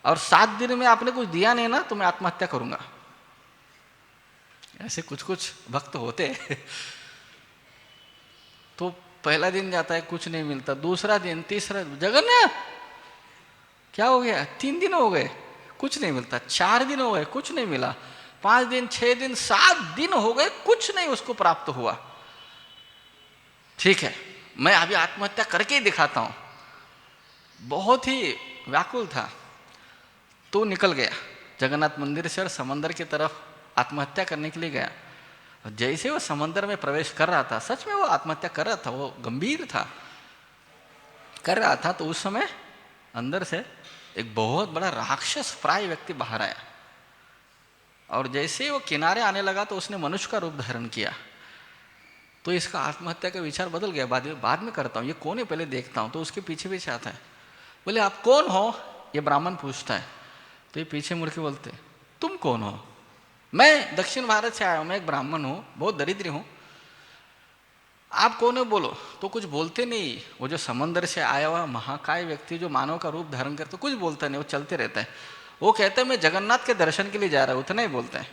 और 7 दिन में आपने कुछ दिया नहीं ना तो मैं आत्महत्या करूँगा। ऐसे कुछ कुछ भक्त होते तो पहला दिन जाता है, कुछ नहीं मिलता, दूसरा दिन, तीसरा, जगन्नाथ क्या हो गया? 3 दिन हो गए, कुछ नहीं मिलता, 4 दिन हो गए, कुछ नहीं मिला, 5 दिन, 6 दिन, 7 दिन हो गए, कुछ नहीं उसको प्राप्त हुआ। ठीक है, मैं अभी आत्महत्या करके ही दिखाता हूं। बहुत ही व्याकुल था, तो निकल गया जगन्नाथ मंदिर से और समंदर की तरफ आत्महत्या करने के लिए गया। जैसे वो समंदर में प्रवेश कर रहा था, सच में वो आत्महत्या कर रहा था, वो गंभीर था, कर रहा था, तो उस समय अंदर से एक बहुत बड़ा राक्षस प्राय व्यक्ति बाहर आया, और जैसे वो किनारे आने लगा तो उसने मनुष्य का रूप धारण किया। तो इसका आत्महत्या का विचार बदल गया, बाद में करता हूँ, ये कौन है पहले देखता हूँ। तो उसके पीछे पीछे आता है, बोले आप कौन हो? ये ब्राह्मण पूछता है। तो ये पीछे मुड़ के बोलते, तुम कौन हो? मैं दक्षिण भारत से आया हूँ, मैं एक ब्राह्मण हूँ, बहुत दरिद्र हूँ, आप कौन है बोलो। तो कुछ बोलते नहीं। वो जो समंदर से आया हुआ महाकाय व्यक्ति जो मानव का रूप धारण करते, कुछ बोलता नहीं, वो चलते रहता है। वो कहते हैं मैं जगन्नाथ के दर्शन के लिए जा रहा हूँ, उतना ही बोलते हैं।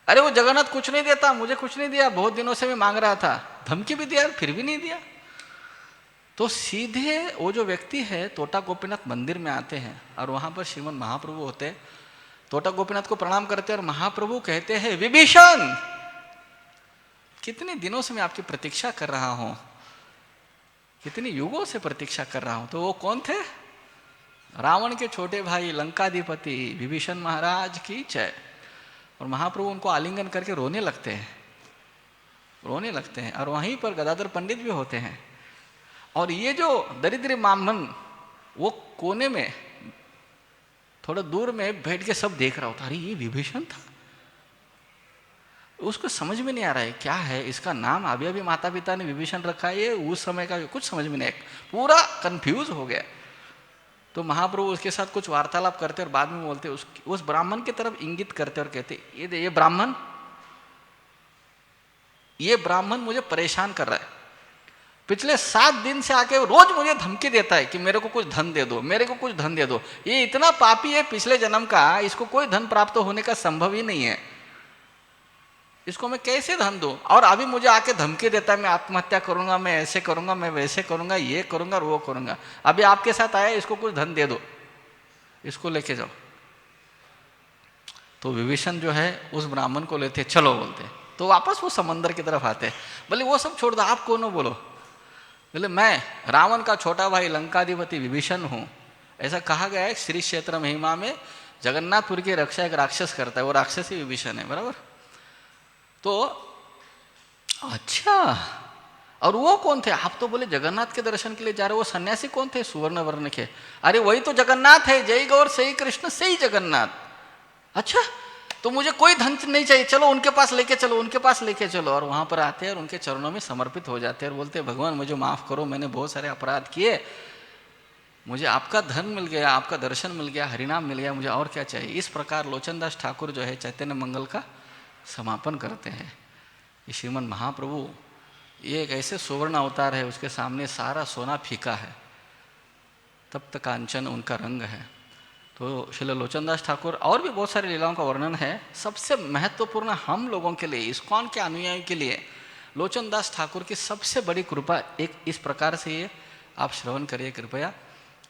अरे वो जगन्नाथ कुछ नहीं देता, मुझे कुछ नहीं दिया, बहुत दिनों से मैं मांग रहा था, धमकी भी दिया फिर भी नहीं दिया। तो सीधे वो जो व्यक्ति है तोटा गोपीनाथ मंदिर में आते हैं, और वहां पर श्रीमद महाप्रभु होते हैं। तोटा गोपीनाथ को प्रणाम करते हैं, और महाप्रभु कहते हैं, विभीषण कितने दिनों से मैं आपकी प्रतीक्षा कर रहा हूं, कितने युगों से प्रतीक्षा कर रहा हूं। तो वो कौन थे? रावण के छोटे भाई लंकाधिपति विभीषण महाराज की जय। और महाप्रभु उनको आलिंगन करके रोने लगते हैं, रोने लगते हैं। और वहीं पर गदाधर पंडित भी होते हैं, और ये जो दरिद्र ब्राह्मण वो कोने में थोड़ा दूर में बैठ के सब देख रहा होता, अरे ये विभीषण था। उसको समझ में नहीं आ रहा है क्या है इसका नाम, अभी अभी माता पिता ने विभीषण रखा है, ये उस समय का कुछ समझ में नहीं, पूरा कंफ्यूज हो गया। तो महाप्रभु उसके साथ कुछ वार्तालाप करते और बाद में बोलते, उस ब्राह्मण की तरफ इंगित करते और कहते, ये ब्राह्मण मुझे परेशान कर रहा है, पिछले 7 दिन से आके रोज मुझे धमकी देता है कि मेरे को कुछ धन दे दो, मेरे को कुछ धन दे दो। ये इतना पापी है पिछले जन्म का, इसको कोई धन प्राप्त होने का संभव ही नहीं है, इसको मैं कैसे धन दूं? और अभी मुझे आके धमकी देता है, मैं आत्महत्या करूंगा, मैं ऐसे करूंगा, मैं वैसे करूंगा, ये करूंगा और वो करूंगा। अभी आपके साथ आया, इसको कुछ धन दे दो, इसको लेके जाओ। तो विभीषण जो है उस ब्राह्मण को लेते, चलो बोलते, तो वापस वो समंदर की तरफ आते। बोले वो सब छोड़ दो, आप कौन हो बोलो। बोले मैं रावण का छोटा भाई लंकाधिपति विभीषण हूँ। ऐसा कहा गया है श्री क्षेत्र महिमा में, जगन्नाथपुर की रक्षा एक राक्षस करता है, वो राक्षस ही विभीषण है, बराबर। तो अच्छा, और वो कौन थे? आप तो बोले जगन्नाथ के दर्शन के लिए जा रहे, वो सन्यासी कौन थे सुवर्ण वर्ण के? अरे वही तो जगन्नाथ है, जय गौर सही कृष्ण सही जगन्नाथ। अच्छा, तो मुझे कोई धन नहीं चाहिए, चलो उनके पास लेके चलो, उनके पास लेके चलो। और वहां पर आते हैं और उनके चरणों में समर्पित हो जाते हैं और बोलते हैं भगवान मुझे माफ करो, मैंने बहुत सारे अपराध किए, मुझे आपका धन मिल गया, आपका दर्शन मिल गया, हरिनाम मिल गया, मुझे और क्या चाहिए। इस प्रकार लोचनदास ठाकुर जो है चैतन्य मंगल का समापन करते हैं। ये श्रीमन महाप्रभु ये एक ऐसे सुवर्ण अवतार है, उसके सामने सारा सोना फीका है, तप्त कांचन उनका रंग है। तो श्रील लोचनदास ठाकुर और भी बहुत सारी लीलाओं का वर्णन है। सबसे महत्वपूर्ण हम लोगों के लिए, इस्कॉन के अनुयायी के लिए लोचनदास ठाकुर की सबसे बड़ी कृपा एक इस प्रकार से, ये आप श्रवण करिए कृपया।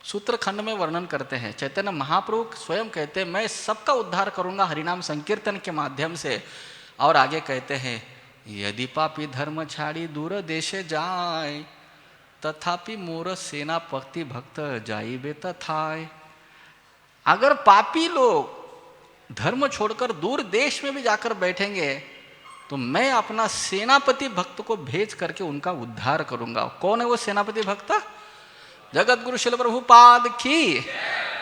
सूत्र खंड में वर्णन करते हैं, चैतन्य महाप्रभु स्वयं कहते हैं मैं सबका उद्धार करूंगा हरिनाम संकीर्तन के माध्यम से। और आगे कहते हैं यदि पापी धर्म छाड़ी दूर देशे जाए, तथापि मोर सेनापति भक्त जाइबे तथाय। अगर पापी लोग धर्म छोड़कर दूर देश में भी जाकर बैठेंगे तो मैं अपना सेनापति भक्त को भेज करके उनका उद्धार करूंगा। कौन है वो सेनापति भक्त? जगत गुरु शिल प्रभुपाद की।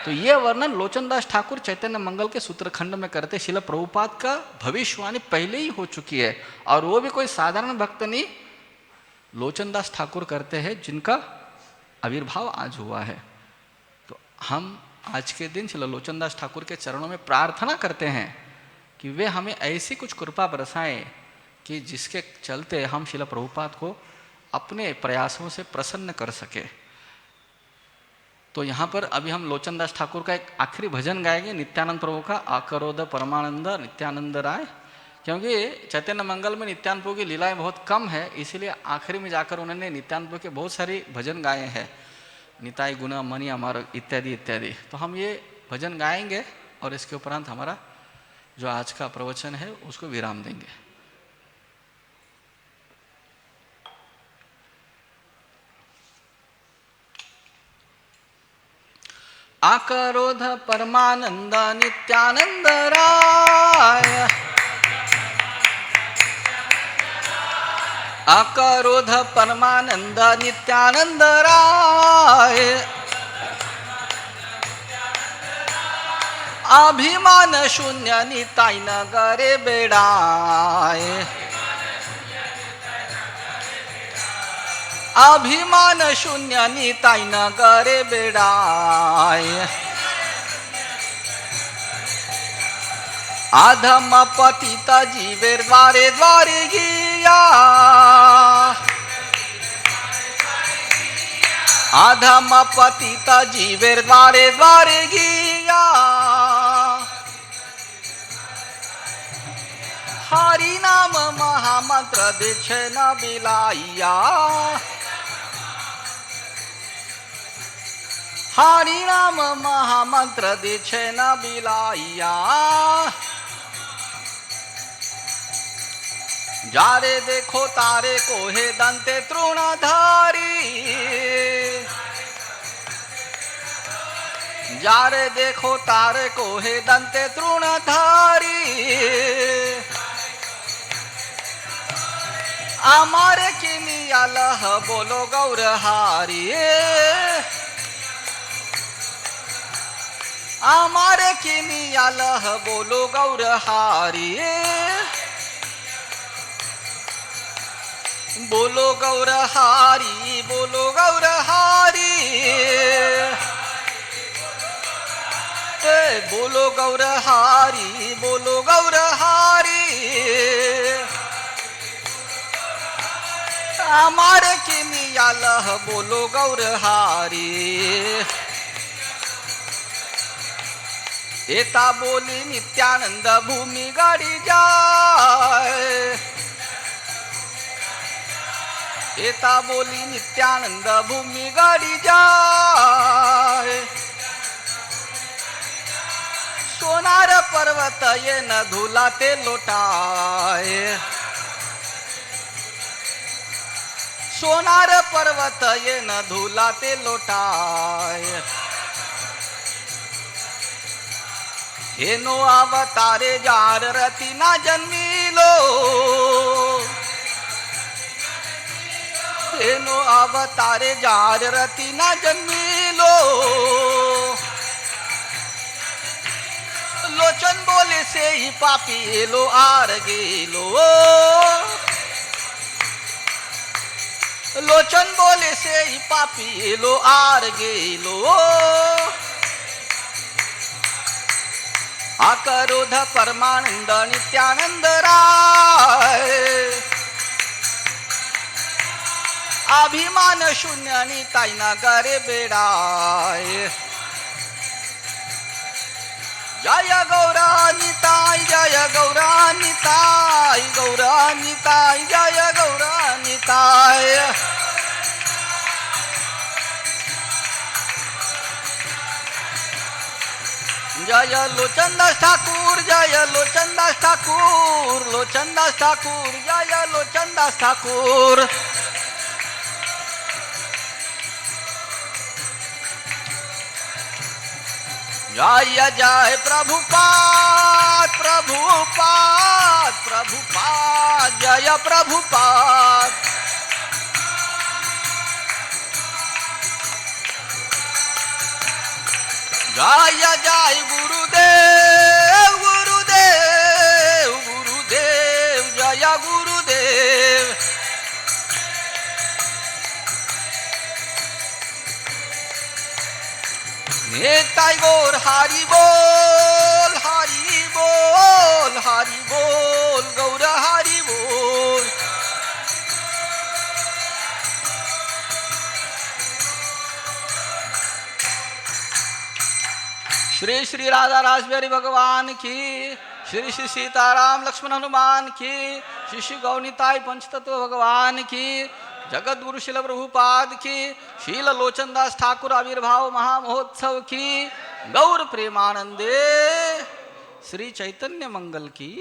तो ये वर्णन लोचनदास ठाकुर चैतन्य मंगल के सूत्रखंड में करते। शिल प्रभुपाद का भविष्यवाणी पहले ही हो चुकी है, और वो भी कोई साधारण भक्त नहीं, लोचनदास ठाकुर करते हैं जिनका आविर्भाव आज हुआ है। तो हम आज के दिन श्री लोचनदास ठाकुर के चरणों में प्रार्थना करते हैं कि वे हमें ऐसी कुछ कृपा बरसाएं कि जिसके चलते हम श्रील प्रभुपाद को अपने प्रयासों से प्रसन्न कर सके। तो यहाँ पर अभी हम लोचनदास ठाकुर का एक आखिरी भजन गाएंगे, नित्यानंद प्रभु का आकरोद परमानंद नित्यानंद राय। क्योंकि चैतन्य मंगल में नित्यानंद प्रभु की लीलाएं बहुत कम है, इसीलिए आखिरी में जाकर उन्होंने नित्यानंद प्रभु के बहुत सारी भजन गाए हैं, निताई गुण मणि अमर इत्यादि इत्यादि। तो हम ये भजन गाएंगे और इसके उपरांत हमारा जो आज का प्रवचन है उसको विराम देंगे। आकरोध परमानंद नित्यानंद राय, आकरोध परमानंद नित्यानंद राय, अभिमान शून्य निताई नगरे बेड़ाय, अभिमान शून्य निताई नगरे बेड़ाय, अधम पतित जीवेर द्वारे द्वारे गिया, अधम पतित जीवेर द्वारे द्वारे गिया, हरि नाम महामंत्र दीक्षे न बिलाइया, हरि नाम महामंत्र दीक्षे न बिलाइया, जारे देखो तारे को हे दंते तृणधारी, जारे देखो तारे को हे दंते तृणधारी, अमारे किनियालह बोलो गौरहारी, अमारे किनियालह बोलो गौरहारी, बोलो गौरहारी, बोलो गौरहारी, बोलो गौरहारी, बोलो गौरहारी, हमारे किनियालह बोलो गौरहारी। एता बोली नित्यानंद भूमि गाड़ी जाए, एता बोली नित्यानंद भूमि गाड़ी जाए, सोनार पर्वत ये न धुलाते लोटाए, सोनार पर्वत ये न धुलाते लोटाए, हेनो अवतारे जार रति ना जन्मीलो, नो अवतारे जार रति न जन्मीलो। लोचन बोले से ही पापी लो आर गेलो। लोचन बोले से ही पापी लो आर गेलो। अकरोध परमानंद नित्यानंद राय। अभिमान शून्य निताई न करे बेड़ाय। जय गौरा निताय जय गौरा निताय गौरा निताय जय गौरा निताय। जय लोचन दास ठाकुर जय लोचन दास ठाकुर लोचन दास ठाकुर जय लोचन दास ठाकुर। जय जय प्रभुपाद प्रभुपाद प्रभुपाद जय प्रभुपाद। जय जय गुरुदेव गुरुदेव गुरुदेव जय गुरुदेव। निताय गौर हरि बोल हरि बोल हरि बोल गौर हरि बोल। श्री श्री राधा रासबिहारी भगवान की, श्री श्री सीताराम लक्ष्मण हनुमान की, श्री श्री गौनिताय पंचतत्व भगवान की, जगत गुरु शिल प्रभुपाद की, शील लोचन दास ठाकुर आविर्भाव महामहोत्सव की, गौर प्रेमानंदे श्री चैतन्य मंगल की।